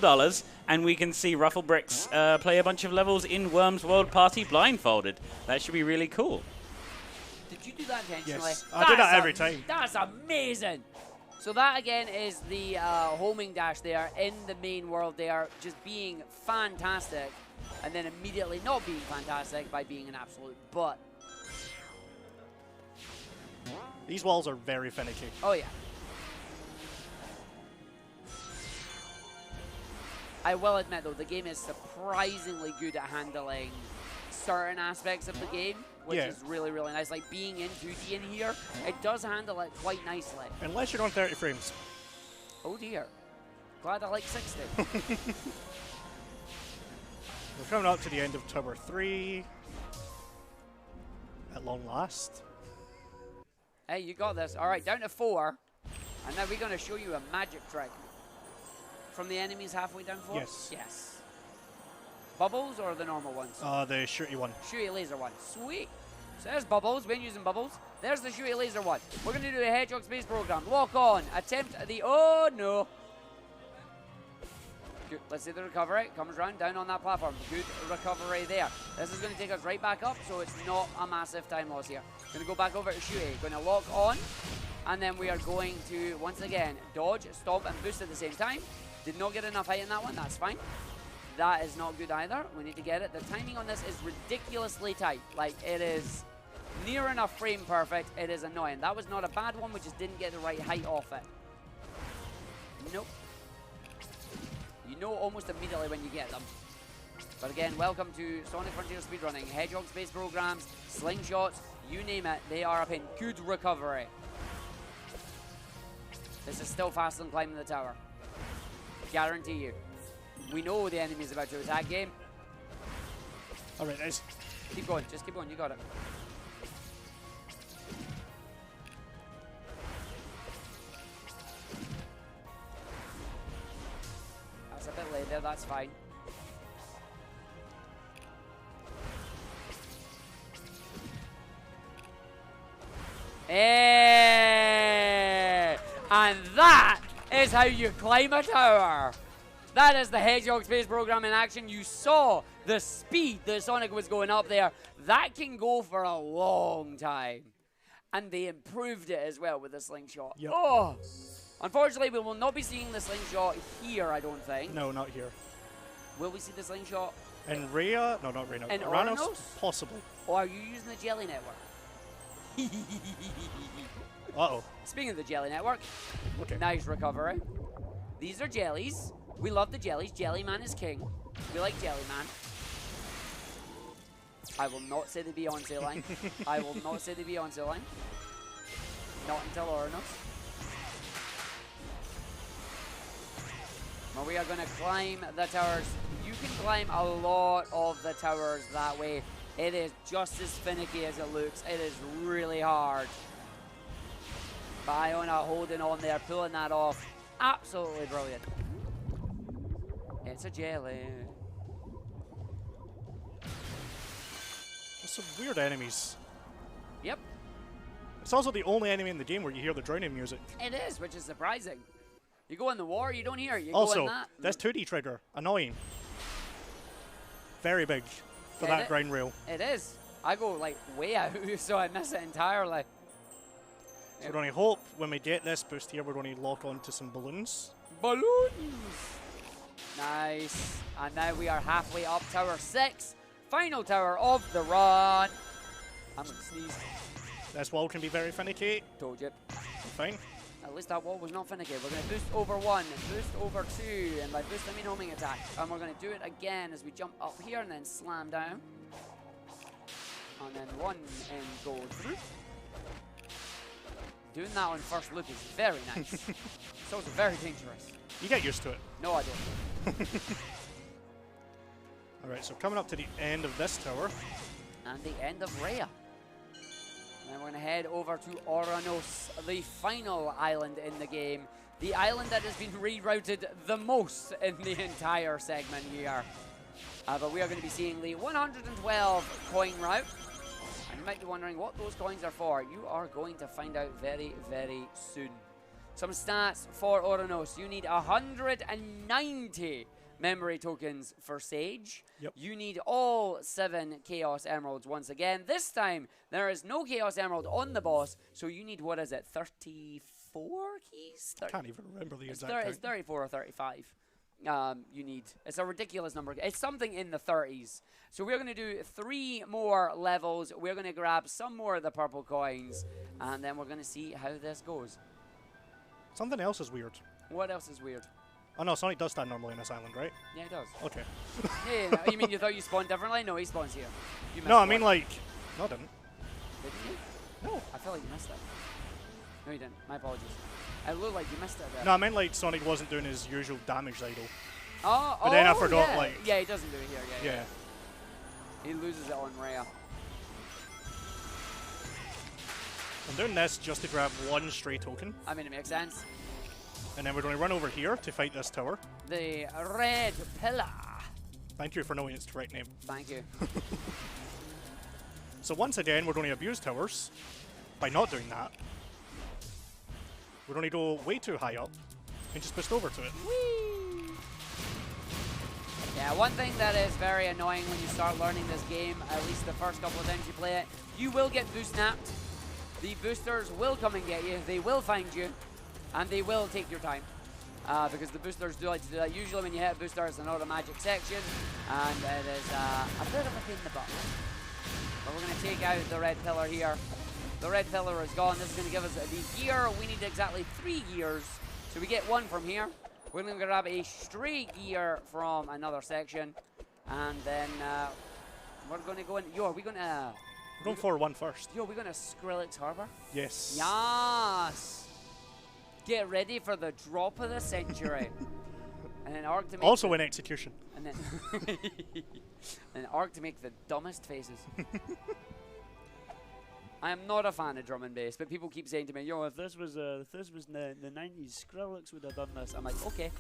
and we can see Ruffle Bricks play a bunch of levels in Worms World Party blindfolded. That should be really cool. Did you do that intentionally? Yes, I do that every time. That's amazing. So that again is the homing dash there in the main world there, just being fantastic, and then immediately not being fantastic by being an absolute butt. These walls are very finicky. Oh yeah. I will admit though, the game is surprisingly good at handling certain aspects of the game, which is really, really nice. Like being in 2D in here, it does handle it quite nicely. Unless you're on 30 frames. Oh dear. Glad I like 60. We're coming up to the end of Tower 3. At long last. Hey, you got this. All right, down to 4. And now we're going to show you a magic trick. From the enemies halfway down 4? Yes. Yes. Bubbles or the normal ones? The shooty one. Shooty laser one. Sweet. So there's bubbles. We ain't using bubbles. There's the shooty laser one. We're going to do a hedgehog space program. Lock on. Attempt the... Oh, no. Good. Let's see the recovery. Comes round down on that platform. Good recovery there. This is going to take us right back up, so it's not a massive time loss here. Going to go back over to shooty. Going to lock on. And then we are going to, once again, dodge, stop, and boost at the same time. Did not get enough height in that one. That's fine. That is not good either. We need to get it. The timing on this is ridiculously tight. Like, it is near enough frame perfect. It is annoying. That was not a bad one. We just didn't get the right height off it. Nope. You know almost immediately when you get them. But again, welcome to Sonic Frontier Speedrunning. Hedgehog space programs, slingshots, you name it. They are up in good recovery. This is still faster than climbing the tower. Guarantee you. We know the enemy is about to attack game. Alright, nice. Keep going, just keep going, you got it. That's a bit late there, that's fine. Hey! And that is how you climb a tower. That is the Hedgehog Space Program in action. You saw the speed that Sonic was going up there. That can go for a long time. And they improved it as well with the slingshot. Yep. Oh! Unfortunately, we will not be seeing the slingshot here, I don't think. No, not here. Will we see the slingshot? In Rhea? No, not Rhea. In Uranos? Uranos? Possibly. Or are you using the Jelly Network? Uh-oh. Speaking of the Jelly Network, Okay. nice recovery. These are jellies. We love the jellies. Jellyman is king. We like Jellyman. I will not say the Beyonce line. I will not say the Beyonce line. Not until Uranos. Well, we are going to climb the towers. You can climb a lot of the towers that way. It is just as finicky as it looks. It is really hard. But Iona holding on there, pulling that off. Absolutely brilliant. It's a jelly. There's some weird enemies. Yep, It's also the only enemy in the game where you hear the drowning music. it is, which is surprising. You go in the war, you don't hear it. You go Also, in that. this 2D trigger, annoying. Very big for that ground rail. It is. I go like way out, so I miss it entirely. So we're going to hope when we get this boost here, we're going to lock onto some balloons. Balloons! Nice. And now we are halfway up Tower 6. Final tower of the run. I'm going to sneeze. This wall can be very finicky. Told you. Fine. At least that wall was not finicky. We're going to boost over 1, boost over 2, and by boost I mean homing attack. And we're going to do it again as we jump up here and then slam down. And then 1 and go through. Doing that on first look is very nice. It's also very dangerous. You get used to it. No, I don't. Alright, so coming up to the end of this tower. And the end of Rhea. And then we're going to head over to Oranos, the final island in the game. The island that has been rerouted the most in the entire segment here. But we are going to be seeing the 112 coin route. And you might be wondering what those coins are for. You are going to find out very, very soon. Some stats for Oranos. You need 190 memory tokens for Sage. Yep. You need all 7 Chaos Emeralds once again. This time, there is no Chaos Emerald on the boss, so you need, what is it, 34 keys? I can't even remember the exact It's 34 or 35. You need. It's a ridiculous number. It's something in the 30s. So we're going to do 3 more levels. We're going to grab some more of the purple coins, and then we're going to see how this goes. Something else is weird. What else is weird? Oh no, Sonic does stand normally on this island, right? Yeah, he does. Okay. Yeah, you mean you thought you spawned differently? No, he spawns here. You No, I missed mean one. like... No, I didn't. Didn't you? No. I feel like you missed it. No, you didn't. My apologies. It looked like you missed it there. No, I meant like Sonic wasn't doing his usual damage idle. But then I forgot, yeah. like... Yeah, he doesn't do it here. Yeah, Yeah. He loses it on rare. I'm doing this just to grab 1 stray token, I mean, it makes sense. and then we're going to run over here to fight this tower. The red pillar. Thank you for knowing its correct name. Thank you. So once again, we're going to abuse towers by not doing that. We're going to go way too high up and just boost over to it. Whee! Yeah, one thing that is very annoying when you start learning this game, at least the first couple of times you play it, you will get boost napped. The boosters will come and get you. They will find you, and they will take your time. Because the boosters do like to do that. Usually when you hit a booster, it's an automagic section, and it is a bit of a pain in the butt. But we're going to take out the red pillar here. The red pillar is gone. This is going to give us the gear. We need exactly 3 gears. So we get 1 from here. We're going to grab a stray gear from another section. And then we're going to go in. Yo, are we going to... We're going for 1 first. Yo, we're going to Skrillex Harbor? Yes. Yes! Get ready for the drop of the century. And then Arc to make... Also in execution. And then... and Arc to make the dumbest faces. I am not a fan of drum and bass, but people keep saying to me, yo, if this was in the 90s, Skrillex would have done this. I'm like, okay.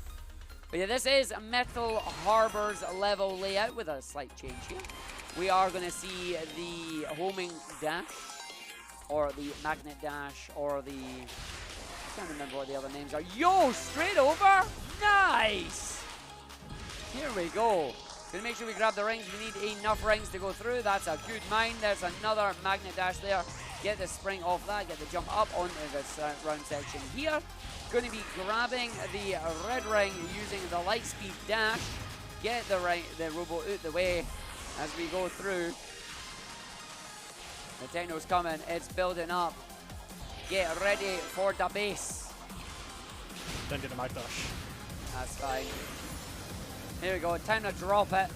But yeah, this is Metal Harbor's level layout with a slight change here. We are going to see the homing dash, or the magnet dash, or the... I can't remember what the other names are. Yo, straight over? Nice! Here we go. Gonna make sure we grab the rings. We need enough rings to go through. That's a good mine. There's another magnet dash there. Get the spring off that. Get the jump up onto this round section here. Going to be grabbing the red ring using the light speed dash. Get the robo out the way as we go through. The techno's coming. It's building up. Get ready for the base. Then do the mag dash. That's fine. Here we go, time to drop it.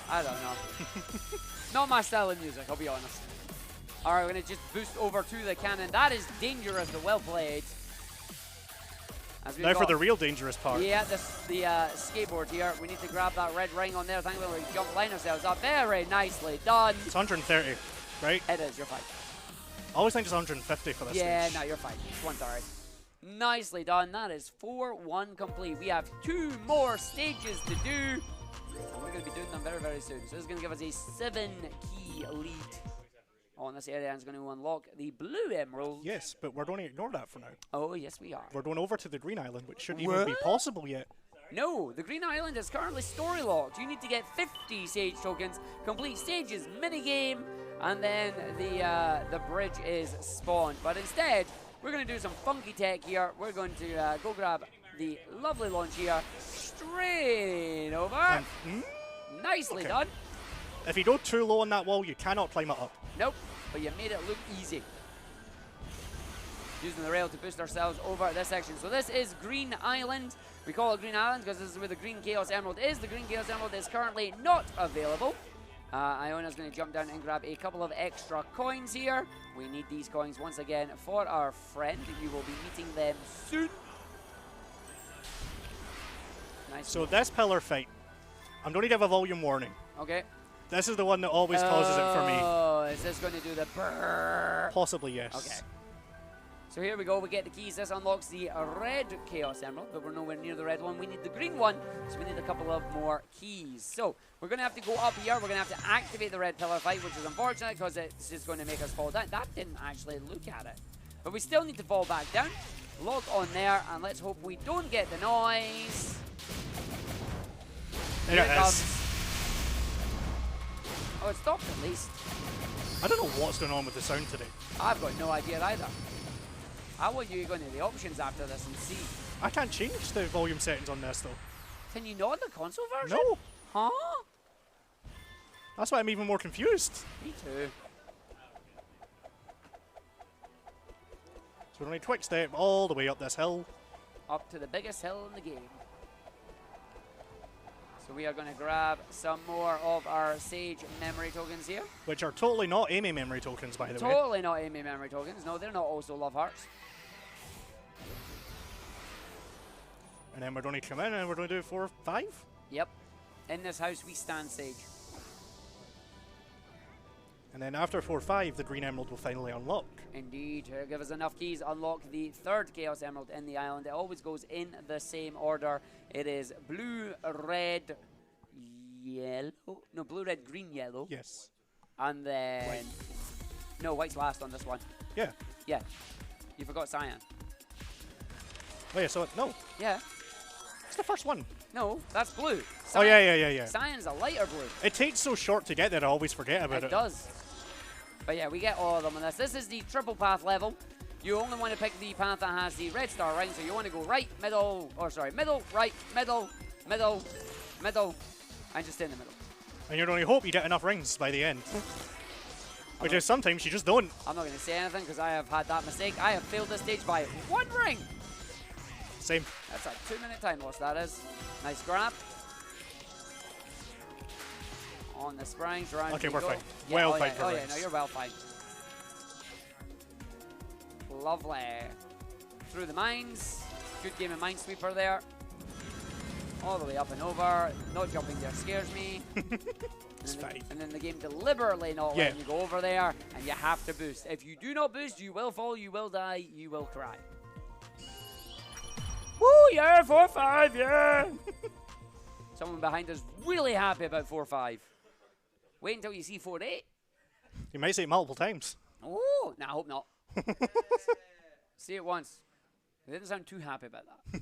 I don't know. Not my style of music, I'll be honest. Alright, we're going to just boost over to the cannon. That is dangerous, but well played. Now for the real dangerous part. Yeah, the skateboard here. We need to grab that red ring on there. Thankfully, we jump line ourselves up. Very nicely done. It's 130, right? It is, you're fine. I always think it's 150 for this Yeah, stage. no, you're fine. It's 130. Nicely done. That is 4-1 complete. We have 2 more stages to do. And we're going to be doing them very, very soon. So this is going to give us a 7-key lead on this area, and it's going to unlock the blue emerald. Yes, but we're going to ignore that for now. Oh, yes, we are. We're going over to the green island, which shouldn't even be possible yet. No, the green island is currently story locked. You need to get 50 sage tokens, complete stages, minigame, and then the bridge is spawned. But instead, we're going to do some funky tech here. We're going to go grab the lovely launch here, straight over. Nicely done. If you go too low on that wall, you cannot climb it up. Nope, but you made it look easy. Using the rail to boost ourselves over this section. So this is Green Island. We call it Green Island because this is where the Green Chaos Emerald is. The Green Chaos Emerald is currently not available. Iona's going to jump down and grab a couple of extra coins here. We need these coins once again for our friend. You will be meeting them soon. Nice. So this pillar fight, I'm going to give a volume warning. Okay. This is the one that always causes it for me. Oh, is this going to do the brrrr? Possibly, yes. Okay. So here we go, we get the keys. This unlocks the red Chaos Emerald, but we're nowhere near the red one. We need the green one, so we need a couple of more keys. So we're going to have to go up here. We're going to have to activate the red pillar fight, which is unfortunate because it's just going to make us fall down. That didn't actually look at it. But we still need to fall back down. Lock on there, and let's hope we don't get the noise. There it is. Oh, it stopped at least. I don't know what's going on with the sound today. I've got no idea either. I want you to go into the options after this and see. I can't change the volume settings on this, though. Can you not on the console version? No. Huh? That's why I'm even more confused. Me too. So we're only quick step all the way up this hill. Up to the biggest hill in the game. So we are going to grab some more of our Sage memory tokens here. Which are totally not Amy memory tokens, by the way. Totally not Amy memory tokens. No, they're not also love hearts. And then we're going to come in and we're going to do 4, 5. Yep. In this house, we stand Sage. And then after 4, 5, the green emerald will finally unlock. Indeed. Give us enough keys. Unlock the third Chaos Emerald in the island. It always goes in the same order. It is blue, red, yellow. No, blue, red, green, yellow. Yes. And then... White. No, white's last on this one. Yeah. Yeah. You forgot cyan. Oh, yeah, so, no. Yeah. It's the first one. No, that's blue. Oh, yeah. Cyan's a lighter blue. It takes so short to get there, I always forget about it. It does. But yeah, we get all of them on this. This is the triple path level. You only want to pick the path that has the red star ring, so you want to go right, middle, or sorry, middle, right, middle, middle, middle, and just stay in the middle. And you'd only hope you get enough rings by the end. Which is sometimes you just don't. I'm not going to say anything because I have had that mistake. I have failed this stage by 1 ring. Same. That's a 2-minute time loss, that is. Nice grab. On the springs, round Okay, we we're go. fine. Yeah, Well oh fine yeah, for oh yeah, rings. no, you're well fine. Lovely. Through the mines. Good game of Minesweeper there. All the way up and over. Not jumping there scares me. It's fine. And then the game deliberately not letting you go over there, and you have to boost. If you do not boost, you will fall, you will die, you will cry. Woo, yeah, 4-5, yeah! Someone behind us really happy about 4-5. Wait until you see 4-8. You might say it multiple times. Oh, no, I hope not. See it once. They didn't sound too happy about that.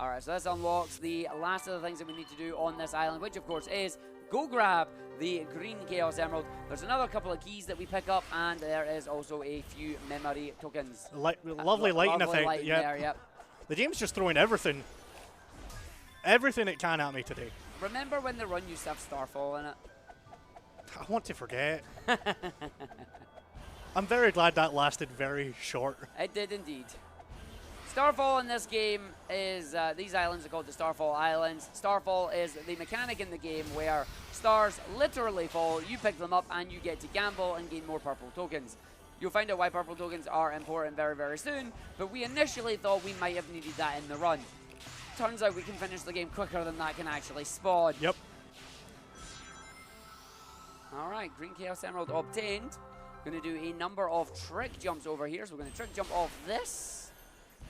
Alright, so this unlocks the last of the things that we need to do on this island, which of course is go grab the green Chaos Emerald. There's another couple of keys that we pick up, and there is also a few memory tokens. Lovely lighting effect. Lighting Yep. there, yep. The game's just throwing everything it can at me today. Remember when the run used to have Starfall in it? I want to forget. I'm very glad that lasted very short. It did indeed. Starfall in this game is, these islands are called the Starfall Islands. Starfall is the mechanic in the game where stars literally fall, you pick them up, and you get to gamble and gain more purple tokens. You'll find out why purple tokens are important very, very soon, but we initially thought we might have needed that in the run. Turns out we can finish the game quicker than that can actually spawn. Yep. Alright, Green Chaos Emerald obtained. Going to do a number of trick jumps over here. So we're going to trick jump off this.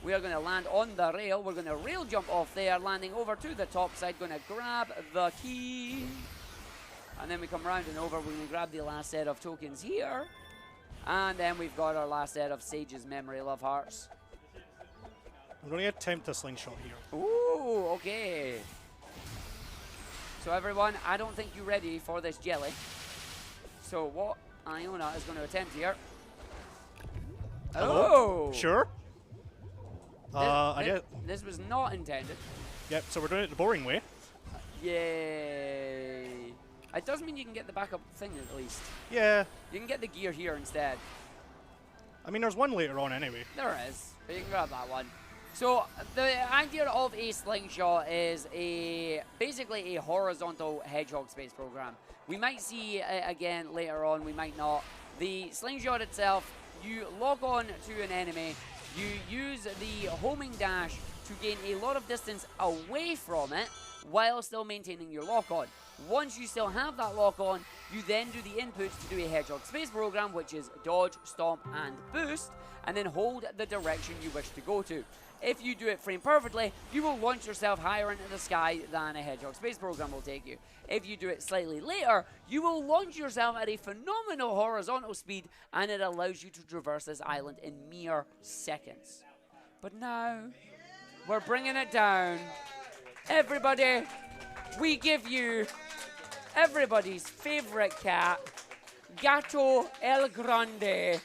We are going to land on the rail. We're going to rail jump off there, landing over to the top side. Going to grab the key. And then we come round and over. We're going to grab the last set of tokens here. And then we've got our last set of Sage's Memory Love Hearts. I'm going to attempt a slingshot here. Ooh, okay. So everyone, I don't think you're ready for this jelly. So what Iona is going to attempt here. Hello? Oh! Sure. This was not intended. Yep, so we're doing it the boring way. Yay. It does mean you can get the backup thing at least. Yeah. You can get the gear here instead. I mean, there's one later on anyway. There is, but you can grab that one. So the idea of a slingshot is basically a horizontal hedgehog space program. We might see it again later on, we might not. The slingshot itself, you lock on to an enemy, you use the homing dash to gain a lot of distance away from it, while still maintaining your lock on. Once you still have that lock on, you then do the inputs to do a hedgehog space program, which is dodge, stomp, and boost, and then hold the direction you wish to go to. If you do it frame perfectly, you will launch yourself higher into the sky than a hedgehog space program will take you. If you do it slightly later, you will launch yourself at a phenomenal horizontal speed, and it allows you to traverse this island in mere seconds. But now, we're bringing it down. Everybody, we give you everybody's favorite cat, Gato El Grande.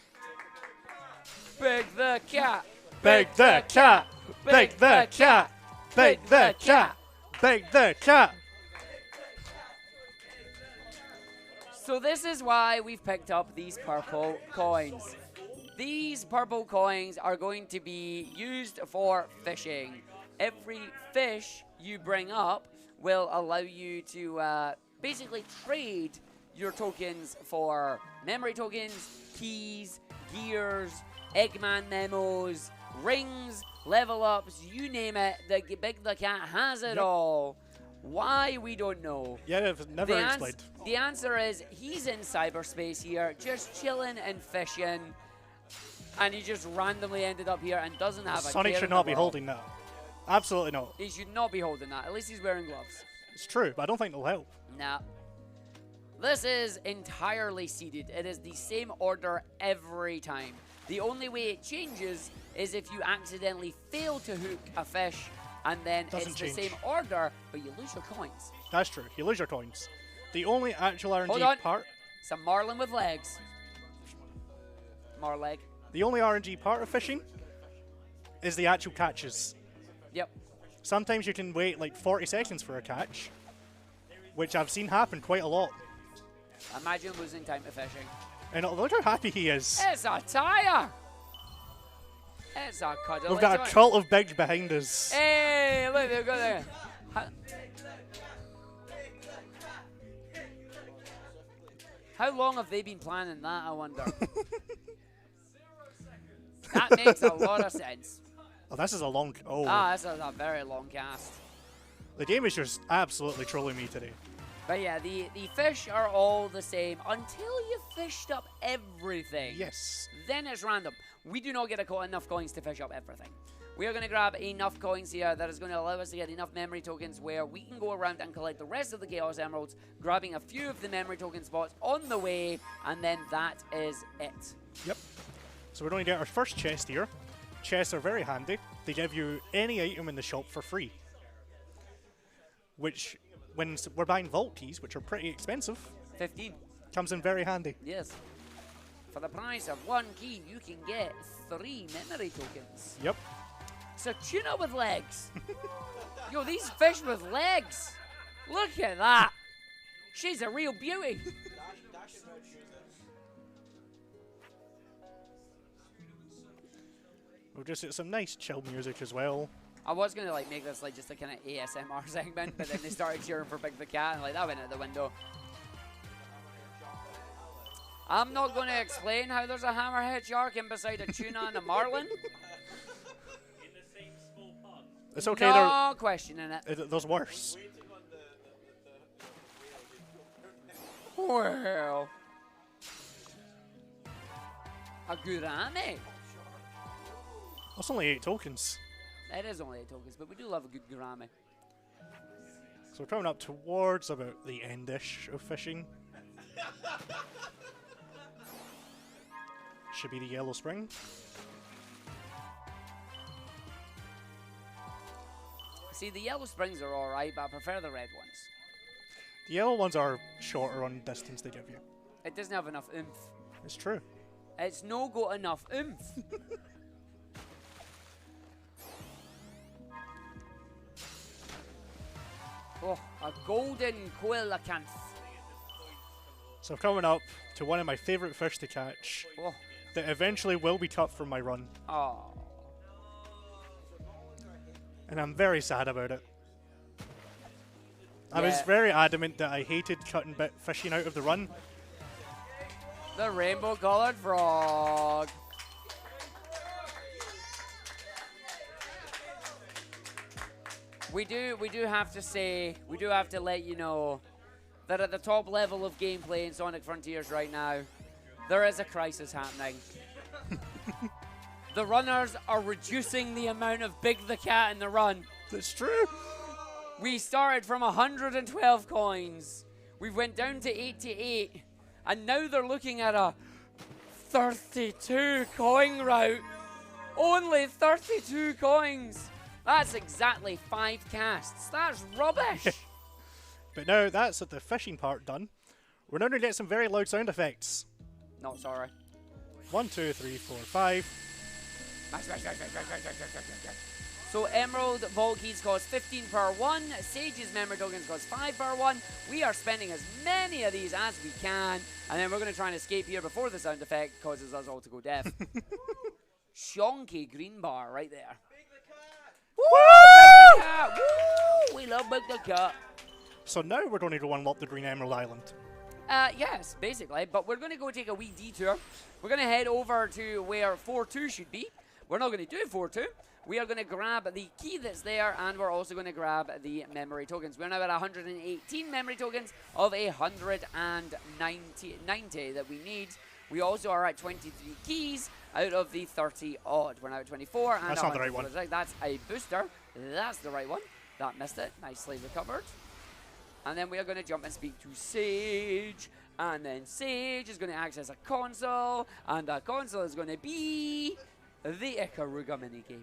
Big the cat. Beg the cat! Beg the cat! Beg the cat! Beg the cat! So this is why we've picked up these purple coins. These purple coins are going to be used for fishing. Every fish you bring up will allow you to basically trade your tokens for memory tokens, keys, gears, Eggman memos, rings, level ups, you name it. The Big the Cat has it all. Why, we don't know. Yeah, I've never explained. The answer is he's in cyberspace here, just chilling and fishing, and he just randomly ended up here and doesn't have a Sonic care should in the not be world. holding that. Absolutely not. He should not be holding that. At least he's wearing gloves. It's true, but I don't think it'll help. Nah. This is entirely seeded. It is the same order every time. The only way it changes is if you accidentally fail to hook a fish, and then Doesn't it's change. the same order, but you lose your coins. That's true. You lose your coins. The only actual Hold on. RNG part, It's a marlin with legs. Marleg. the only RNG part of fishing is the actual catches. Yep. Sometimes you can wait like 40 seconds for a catch, which I've seen happen quite a lot. Imagine losing time to fishing. And look how happy he is. It's a tire. It's a cuddly We've got toy. a cult of Bigs behind us. Hey, look, they've got there. How long have they been planning that, I wonder? That makes a lot of sense. Oh, this is a long... Oh, This is a very long cast. the game is just absolutely trolling me today. But yeah, the fish are all the same until you've fished up everything. Yes. Then it's random. We do not get enough coins to fish up everything. We are going to grab enough coins here that is going to allow us to get enough memory tokens where we can go around and collect the rest of the Chaos Emeralds, grabbing a few of the memory token spots on the way, and then that is it. Yep. So we're going to get our first chest here. Chests are very handy. They give you any item in the shop for free. Which, when we're buying vault keys, which are pretty expensive, 15. comes in very handy. Yes. For the price of 1 key, you can get 3 memory tokens. Yep. It's a tuna with legs. Yo, these fish with legs. Look at that. She's a real beauty. We'll just get some nice chill music as well. I was going to like make this like just a kind of ASMR segment, but then they started cheering for Big the Cat, and like that went out the window. I'm not going to explain how there's a hammerhead shark in beside a tuna and a marlin. It's okay, No questioning it. there's worse. Well, a gurame. That's only 8 tokens. That is only 8 tokens, but we do love a good gurame. So we're coming up towards about the end-ish of fishing. Should be the Yellow Spring. See, the yellow springs are alright, but I prefer the red ones. The yellow ones are shorter on distance they give you. It doesn't have enough oomph. It's true. It's no got enough oomph. Oh, a golden coelacanth. So coming up to one of my favourite fish to catch Oh, that eventually will be cut from my run. oh. And I'm very sad about it. I was Yeah. very adamant that I hated cutting fishing out of the run. The rainbow colored frog. We do have to say, we do have to let you know that at the top level of gameplay in Sonic Frontiers right now, there is a crisis happening. The runners are reducing the amount of Big the Cat in the run. That's true. We started from 112 coins. We went down to 88. And now they're looking at a 32 coin route. Only 32 coins. That's exactly 5 casts. That's rubbish. But now that's the fishing part done. We're now going to get some very loud sound effects. Not sorry. 1, 2, 3, 4, 5. So Emerald Vault Keys cost 15 per one. Sage's memory tokens cost 5 per one. We are spending as many of these as we can. And then we're going to try and escape here before the sound effect causes us all to go deaf. Shonky green bar right there. Woo! Big the Cat! Woo! We love Big the Cat. So now we're going to go unlock the Green Emerald Island. Yes, basically. But we're going to go take a wee detour. We're going to head over to where 4-2 should be. We're not going to do 4-2. We are going to grab the key that's there, and we're also going to grab the memory tokens. We're now at 118 memory tokens of 190 that we need. We also are at 23 keys out of the 30 odd. We're now at 24. And that's not the right one. That's a booster. That's the right one. That missed it. Nicely recovered. And then we are going to jump and speak to Sage. And then Sage is going to access a console. And the console is going to be the Ikaruga minigame.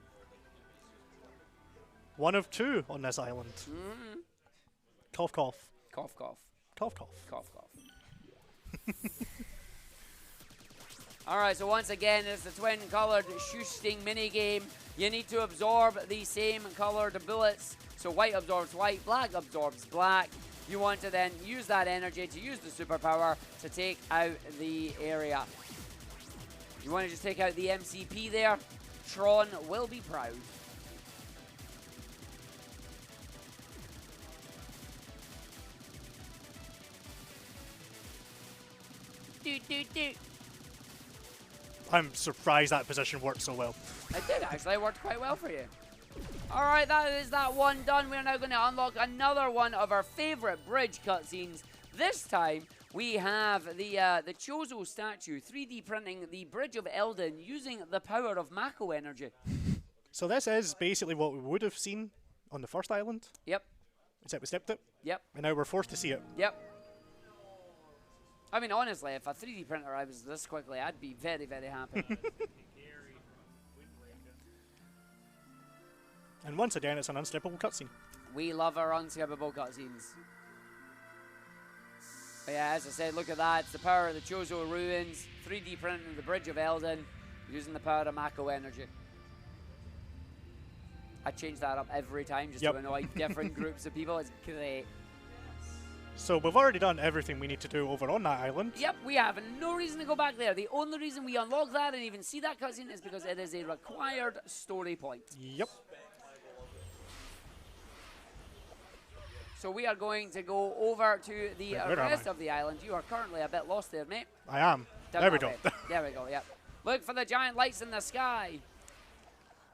1 of 2 on this island. Mm-hmm. Cough, cough. Cough, cough. Cough, cough. Cough, cough. Alright, so once again, it's the twin-colored shoosting minigame. You need to absorb the same colored bullets. So white absorbs white, black absorbs black. You want to then use that energy to use the superpower to take out the area. You want to just take out the MCP there. Tron will be proud. I'm surprised that position worked so well. It did actually. It worked quite well for you. Alright, that is that one done. We're now going to unlock another one of our favourite bridge cutscenes. This time, we have the Chozo statue 3D printing the Bridge of Elden using the power of Mako energy. So this is basically what we would have seen on the first island. Yep. Except we skipped it. Yep. And now we're forced to see it. Yep. I mean, honestly, if a 3D printer arrives this quickly, I'd be very, very happy. And once again, it's an unskippable cutscene. We love our unskippable cutscenes. But yeah, as I said, look at that. It's the power of the Chozo ruins, 3D printing the Bridge of Elden, using the power of Mako energy. I change that up every time just to annoy different groups of people. It's great. So we've already done everything we need to do over on that island. Yep, we have no reason to go back there. The only reason we unlock that and even see that cutscene is because it is a required story point. Yep. So we are going to go over to the rest of the island. You are currently a bit lost there, mate. I am. There we go. There we go, yep. Look for the giant lights in the sky.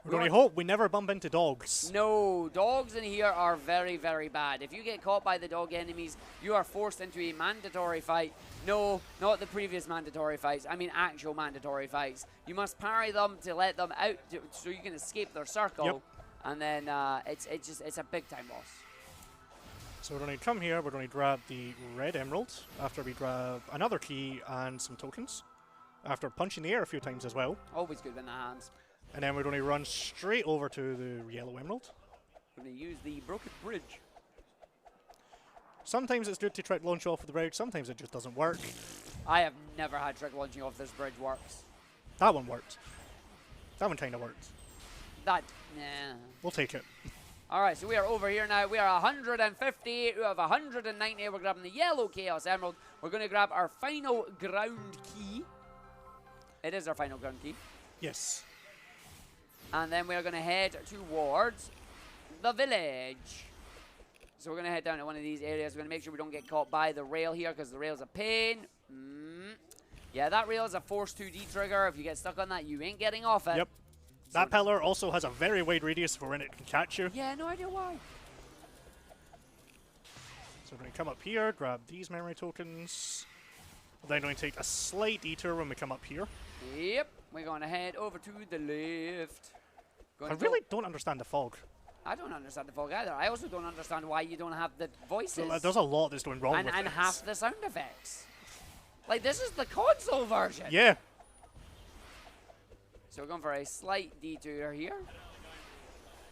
We're going to hope we never bump into dogs. No, dogs in here are very, very bad. If you get caught by the dog enemies, you are forced into a mandatory fight. No, not the previous mandatory fights. I mean actual mandatory fights. You must parry them to let them out so you can escape their circle. Yep. And then it's a big time loss. So we're going to come here, we're going to grab the red emerald after we grab another key and some tokens. After punching the air a few times as well. Always good in the hands. And then we're going to run straight over to the yellow emerald. We're going to use the broken bridge. Sometimes it's good to trick launch off of the bridge, sometimes it just doesn't work. I have never had trick launching off this bridge works. That one worked. That one kind of worked. That, nah. We'll take it. Alright, so we are over here now. We are 150 out of 190. We're grabbing the yellow Chaos Emerald. We're going to grab our final ground key. It is our final ground key. Yes. And then we are going to head towards the village. So we're going to head down to one of these areas. We're going to make sure we don't get caught by the rail here because the rail's a pain. Yeah, that rail is a Force 2D trigger. If you get stuck on that, you ain't getting off it. Yep. That pillar also has a very wide radius for when it can catch you. Yeah, no idea why. So we're going to come up here, grab these memory tokens. Then we're going to take a slight detour when we come up here. Yep, we're going to head over to the left. I really don't understand the fog. I don't understand the fog either. I also don't understand why you don't have the voices. So, there's a lot that's going wrong with and this. half the sound effects. Like, this is the console version. Yeah. So we're going for a slight detour here.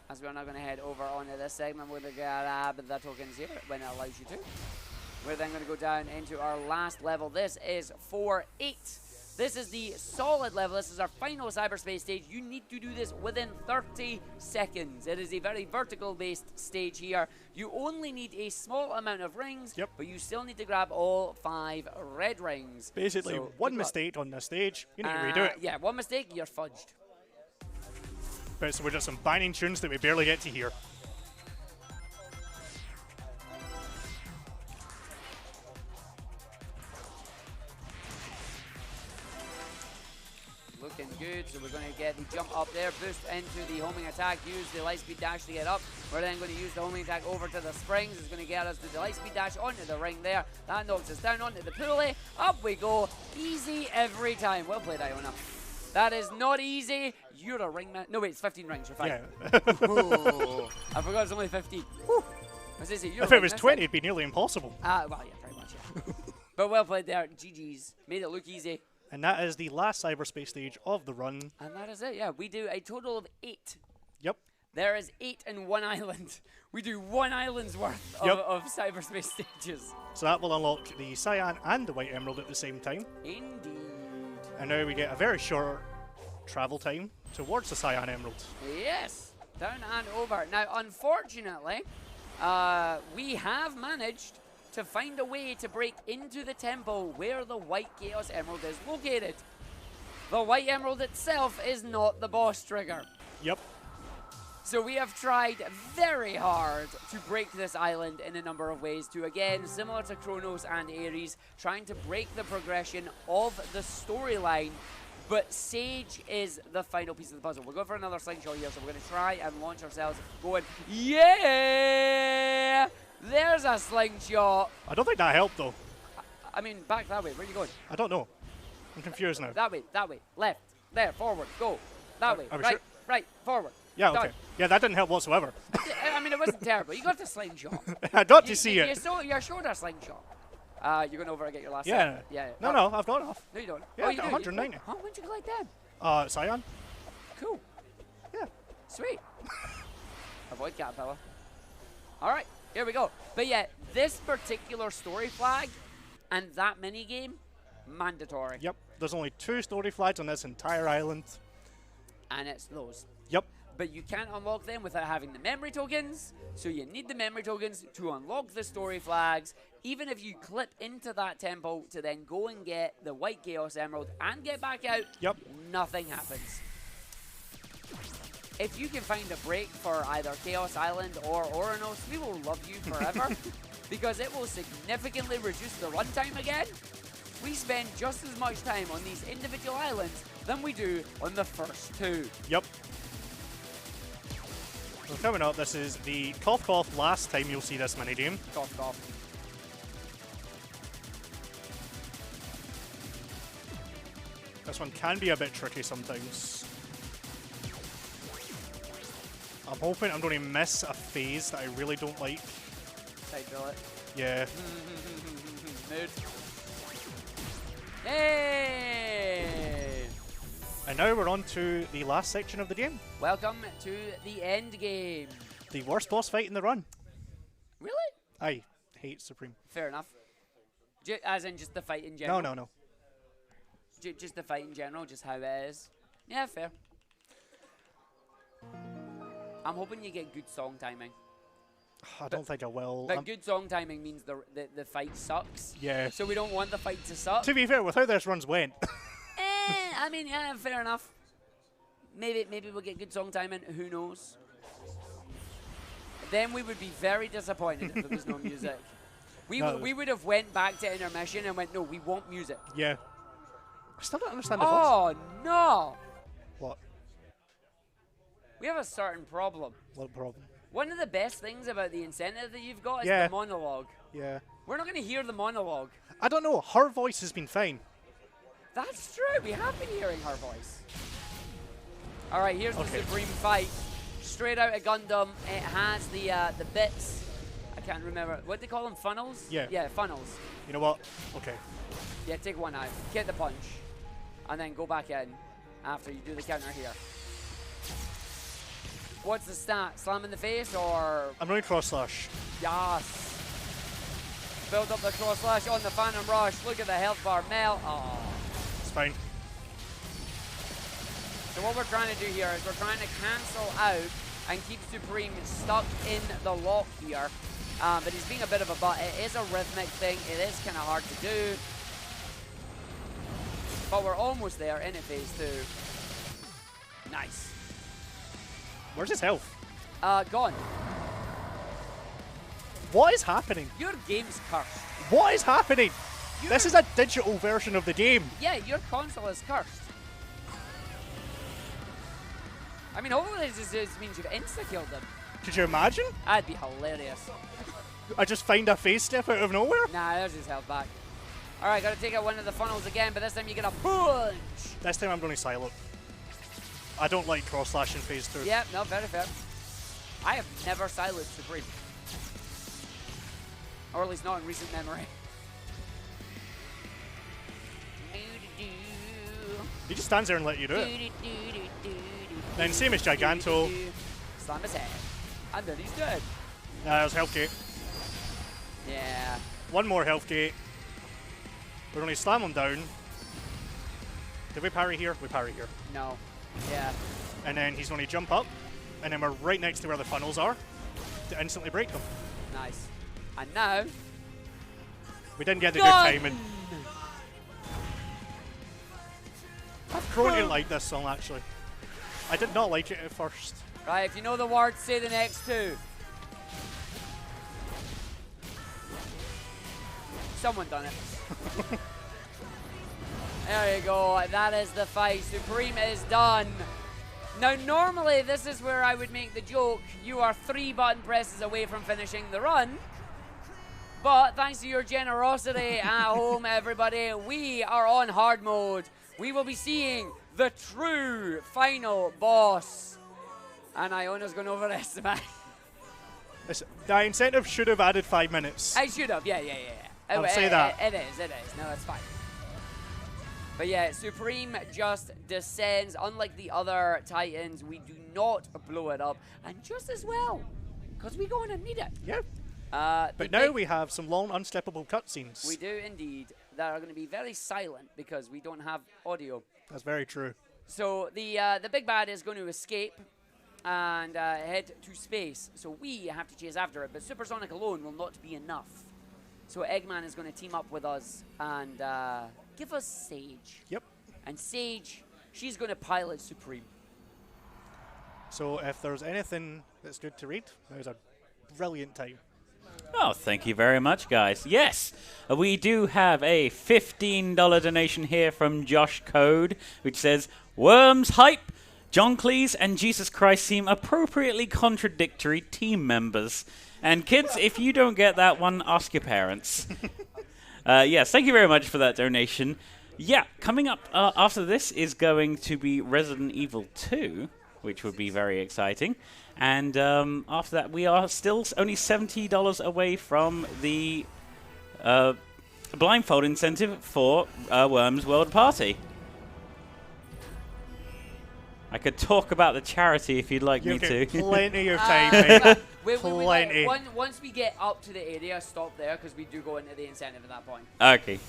As we're now going to head over onto this segment with the grab the tokens here when it allows you to. We're then going to go down into our last level. This is 4-8. This is the solid level. This is our final cyberspace stage. You need to do this within 30 seconds. It is a very vertical-based stage here. You only need a small amount of rings, but you still need to grab all 5 red rings. Basically, so one mistake on this stage, you need to redo it. Yeah, one mistake, you're fudged. But so we're just some banging tunes that we barely get to hear. Looking good, so we're going to get the jump up there, boost into the homing attack, use the light speed dash to get up. We're then going to use the homing attack over to the springs. It's going to get us to the light speed dash onto the ring there. That knocks us down onto the pulley. Up we go. Easy every time. Well played, Iona. That is not easy. You're a ring man. No, wait, it's 15 rings. You're fine. Yeah. Oh, I forgot it's only 15. Whew. If it was 20, it'd be nearly impossible. Well, yeah, pretty much, yeah. But well played there. GG's. Made it look easy. And that is the last cyberspace stage of the run. And that is it, yeah. We do a total of 8. Yep. There is 8 in one island. We do 1 island's worth of cyberspace stages. So that will unlock the Cyan and the White Emerald at the same time. Indeed. And now we get a very short travel time towards the Cyan Emerald. Yes. Down and over. Now, unfortunately, we have managed to find a way to break into the temple where the White Chaos Emerald is located. The White Emerald itself is not the boss trigger. Yep. So we have tried very hard to break this island in a number of ways to, again, similar to Chronos and Ares, trying to break the progression of the storyline. But Sage is the final piece of the puzzle. We're going for another slingshot here, so we're going to try and launch ourselves going, yeah! There's a slingshot. I don't think that helped, though. I mean, back that way. Where are you going? I don't know. I'm confused now. That way, left, there, forward, go. That way, sure? right, forward. Yeah, Done. okay. Yeah, that didn't help whatsoever. I mean, it wasn't terrible. You got the slingshot. I got to see it. You're showed a slingshot. You're going over and get your last Yeah. set. Yeah. No, I've got enough. No, you don't. Yeah, oh, I you got do. 190. Huh? When'd you collect them? Cyan? Cool. Yeah. Sweet. Avoid caterpillar. All right, here we go. But yeah, this particular story flag and that mini game, mandatory. Yep. There's only 2 story flags on this entire island. And it's those. Yep. But you can't unlock them without having the memory tokens, so you need the memory tokens to unlock the story flags. Even if you clip into that temple to then go and get the White Chaos Emerald and get back out, nothing happens. If you can find a break for either Chaos Island or Oranos, we will love you forever, because it will significantly reduce the runtime again. We spend just as much time on these individual islands than we do on the first 2. Yep. So coming up, this is the cough last time you'll see this minigame. Cough. This one can be a bit tricky sometimes. I'm hoping I'm going to miss a phase that I really don't like. Side drill it. Yeah. Mood. Hey! And now we're on to the last section of the game. Welcome to the end game. The worst boss fight in the run. Really? I hate Supreme. Fair enough. As in just the fight in general? No. Just the fight in general, just how it is. Yeah, fair. I'm hoping you get good song timing. I don't think I will. But good song timing means the fight sucks. Yeah. So we don't want the fight to suck. To be fair, with how this run's went. I mean, yeah, fair enough. Maybe we'll get good song timing. Who knows? Then we would be very disappointed if there was no music. We would have went back to intermission and went, no, we want music. Yeah. I still don't understand the voice. Oh, no. What? We have a certain problem. What problem? One of the best things about the incentive that you've got is Yeah. the monologue. Yeah. We're not going to hear the monologue. I don't know. Her voice has been fine. That's true. We have been hearing her voice. All right, here's the Supreme fight. Straight out of Gundam. It has the bits. I can't remember. What do they call them? Funnels? Yeah. Yeah, funnels. You know what? Okay. Yeah, take one out. Get the punch. And then go back in after you do the counter here. What's the stat? Slam in the face or... I'm running cross slash. Yes. Build up the cross slash on the Phantom Rush. Look at the health bar melt. Oh. It's fine. So what we're trying to do here is we're trying to cancel out and keep Supreme stuck in the lock here. But he's being a bit of a butt. It is a rhythmic thing. It is kind of hard to do. But we're almost there in phase 2. Nice. Where's his health? Gone. What is happening? Your game's cursed. What is happening? This is a digital version of the game. Yeah, your console is cursed. I mean, hopefully this means you've insta-killed them. Could you imagine? That'd be hilarious. I just find a phase step out of nowhere? Nah, there's his health back. All right, got to take out one of the funnels again, but this time you get a punch. This time I'm going to silo. I don't like cross slash in phase 2. Yeah, no, very fair. I have never siloed Supreme. Or at least not in recent memory. He just stands there and let you do it. Then same as Giganto. Slam his head. And then he's dead. There's health gate. Yeah. One more health gate. We're going to slam him down. Did we parry here? We parry here. No. Yeah. And then he's going to jump up. And then we're right next to where the funnels are to instantly break them. Nice. And now... We didn't get the good timing. I've grown to like this song, actually. I did not like it at first. Right, if you know the words, say the next two. Someone done it. There you go. That is the fight. Supreme is done. Now, normally, this is where I would make the joke. You are 3 button presses away from finishing the run. But thanks to your generosity at home, everybody, we are on hard mode. We will be seeing the true final boss. And Iona's going to overestimate. The incentive should have added 5 minutes. I should have, yeah. I'll say that. It is. No, it's fine. But yeah, Supreme just descends. Unlike the other Titans, we do not blow it up. And just as well, because we're going to need it. Yeah. But now we have some long, unskippable cutscenes. We do indeed. That are going to be very silent because we don't have audio. That's very true. So the big bad is going to escape and head to space. So we have to chase after it. But Supersonic alone will not be enough. So Eggman is going to team up with us and give us Sage. Yep. And Sage, she's going to pilot Supreme. So if there's anything that's good to read, now's a brilliant time. Oh, thank you very much, guys. Yes, we do have a $15 donation here from Josh Code, which says, Worms hype! John Cleese and Jesus Christ seem appropriately contradictory team members. And kids, if you don't get that one, ask your parents. Yes, thank you very much for that donation. Yeah, coming up after this is going to be Resident Evil 2, which would be very exciting. And after that, we are still only $70 away from the blindfold incentive for Worms World Party. I could talk about the charity if you'd like me to. Plenty of time, mate. Plenty. Once we get up to the area, stop there, because we do go into the incentive at that point. Okay.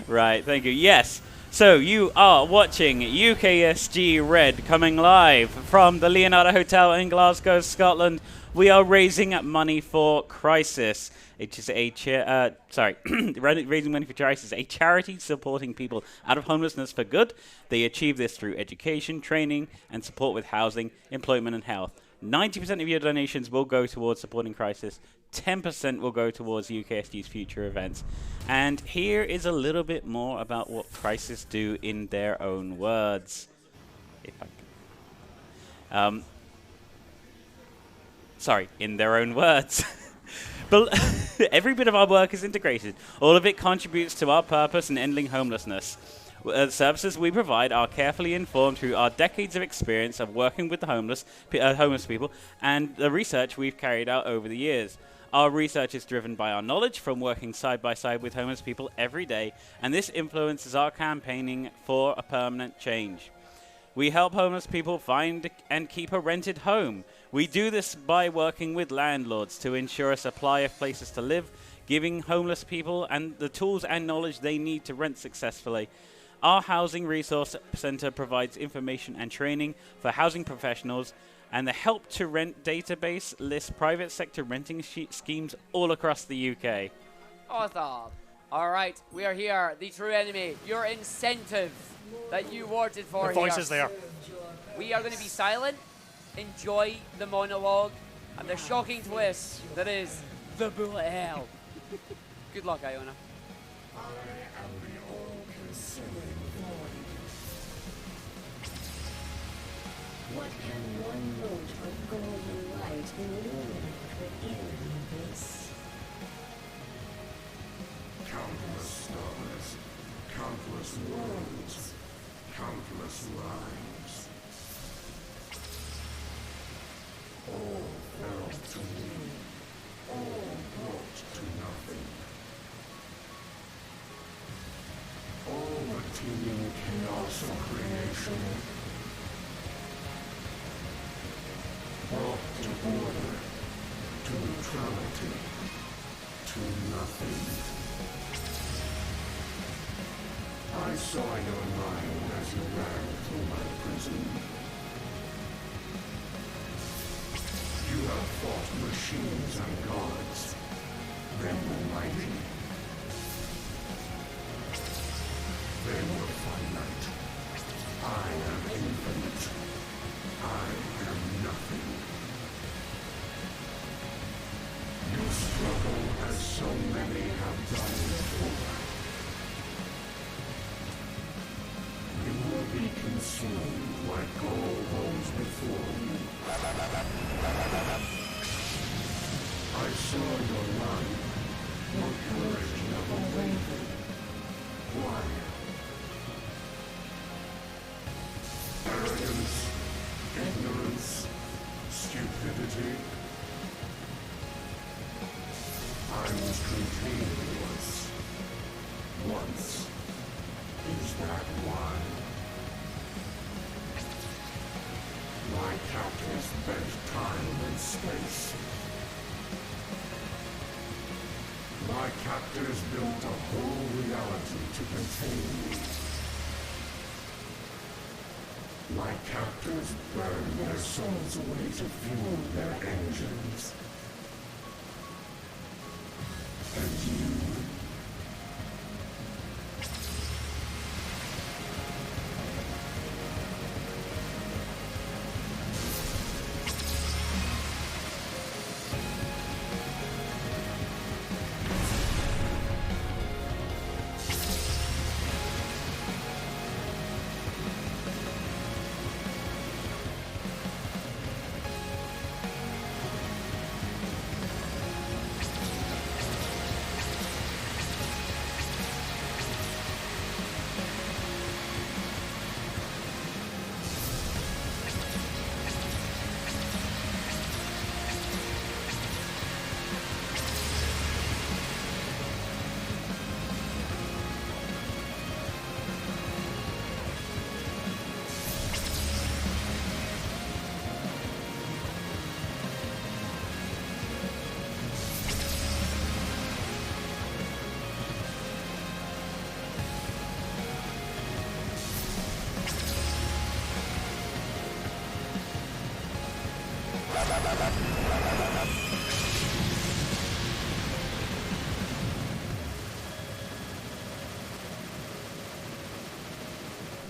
Right, thank you. Yes. So you are watching UKSG Red coming live from the Leonardo Hotel in Glasgow, Scotland. We are raising money for Crisis. It is a raising money for Crisis, a charity supporting people out of homelessness for good. They achieve this through education, training, and support with housing, employment, and health. 90% of your donations will go towards supporting Crisis. 10% will go towards UKSG's future events. And here is a little bit more about what Crisis do in their own words. If I can. Sorry, in their own words. But every bit of our work is integrated. All of it contributes to our purpose in ending homelessness. The services we provide are carefully informed through our decades of experience of working with the homeless people and the research we've carried out over the years. Our research is driven by our knowledge from working side by side with homeless people every day, and this influences our campaigning for a permanent change. We help homeless people find and keep a rented home. We do this by working with landlords to ensure a supply of places to live, giving homeless people and the tools and knowledge they need to rent successfully. Our Housing Resource Centre provides information and training for housing professionals, and the Help to Rent database lists private sector renting schemes all across the UK. Awesome. All right, we are here. The true enemy. Your incentive that you wanted for The voice is there. We are going to be silent, enjoy the monologue, and the shocking twist that is the bullet hell. Good luck, Iona. What can one note of golden light illuminate within this? Countless stars, countless worlds, countless lives. All fell to me, all brought to nothing. All the teeming chaos of creation brought to order, to neutrality, to nothing. I saw your mind as you ran through my prison. You have fought machines and gods. They were mighty. They were finite. I am infinite. I am nothing. You struggle as so many have done before. You will be consumed like all those before you. I saw your life, your courage never wavered. Why? Arrogance, ignorance, stupidity. I was contained once. Once. Is that why? My captors bent time and space. My captors built a whole reality to contain me. My captors burned their souls away to fuel their engines. And you?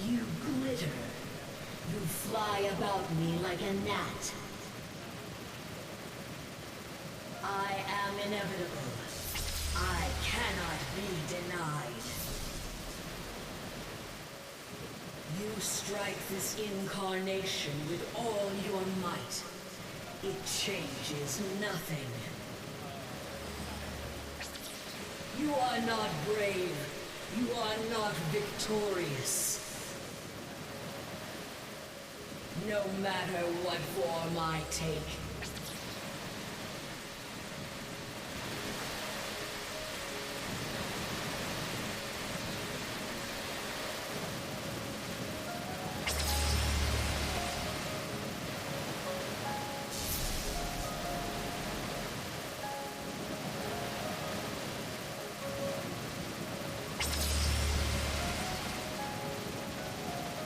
You glitter. You fly about me like a gnat. I am inevitable. I cannot be denied. You strike this incarnation with all your might. It changes nothing. You are not brave. You are not victorious. No matter what form I take.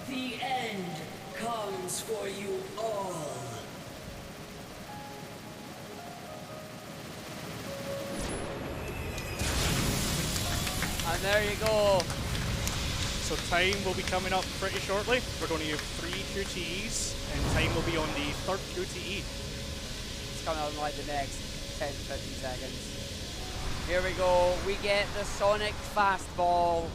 The end comes for you all. And there you go. So time will be coming up pretty shortly. We're going to use 3 QTEs, and time will be on the 3rd QTE. It's coming out in like the next 10 to 15 seconds. Here we go. We get the Sonic fastball.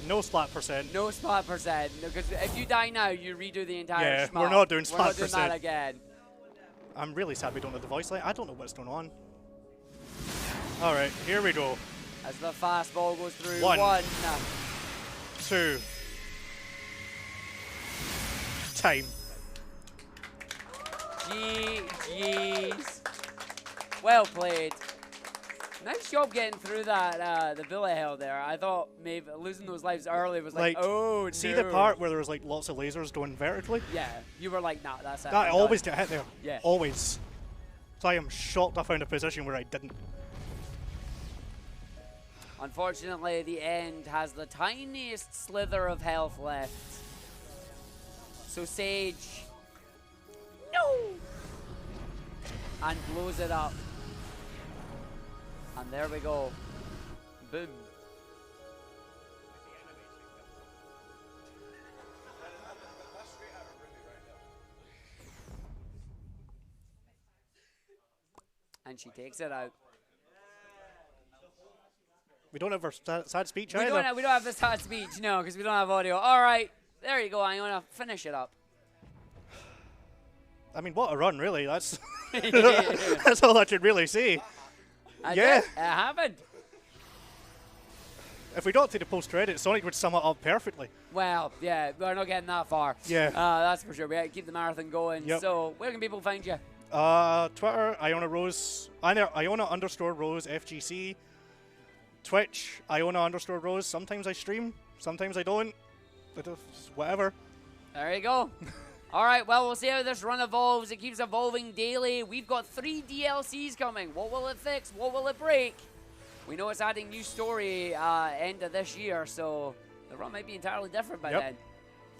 No splat percent. No splat percent. Because if you die now, you redo the entire Yeah, schmuck. we're not doing We're splat not doing percent. that again. I'm really sad we don't have the voice line. I don't know what's going on. Alright, here we go. As the fastball goes through. 1, 2. Time. GG's. Well played. Nice job getting through that, the bullet hell there. I thought maybe losing those lives early was like, oh no. See the part where there was like lots of lasers going vertically? Yeah, you were like, nah, that's it. I I'm always done. get hit there. Yeah. Always. So I am shocked I found a position where I didn't. Unfortunately, the end has the tiniest slither of health left. So Sage, no, and blows it up. And there we go. Boom. And she takes it out. We don't have our sad speech We either. don't have the sad speech, no, because we don't have audio. All right, there you go. I'm gonna finish it up. I mean, what a run, really. That's that's all I could really say. Yeah. It happened. If we got to the post-credits, Sonic would sum it up perfectly. Well, yeah, we're not getting that far. Yeah. That's for sure. We got to keep the marathon going. Yep. So, where can people find you? Twitter, Iona Rose, Iona_Rose FGC. Twitch, Iona_Rose. Sometimes I stream, sometimes I don't. But whatever. There you go. All right, well, we'll see how this run evolves. It keeps evolving daily. We've got 3 DLCs coming. What will it fix? What will it break? We know it's adding new story end of this year, so the run might be entirely different by then.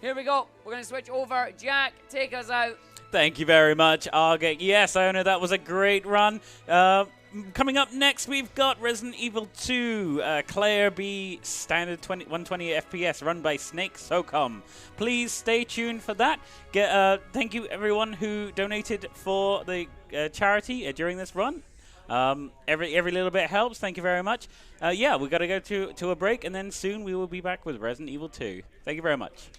Here we go. We're going to switch over. Jack, take us out. Thank you very much, Arga. Yes, Iona, that was a great run. Coming up next, we've got Resident Evil 2, Claire B, standard 120 FPS, run by Snake Socom. Please stay tuned for that. Thank you, everyone who donated for the charity during this run. Every little bit helps. Thank you very much. Yeah, we've got to go to a break, and then soon we will be back with Resident Evil 2. Thank you very much.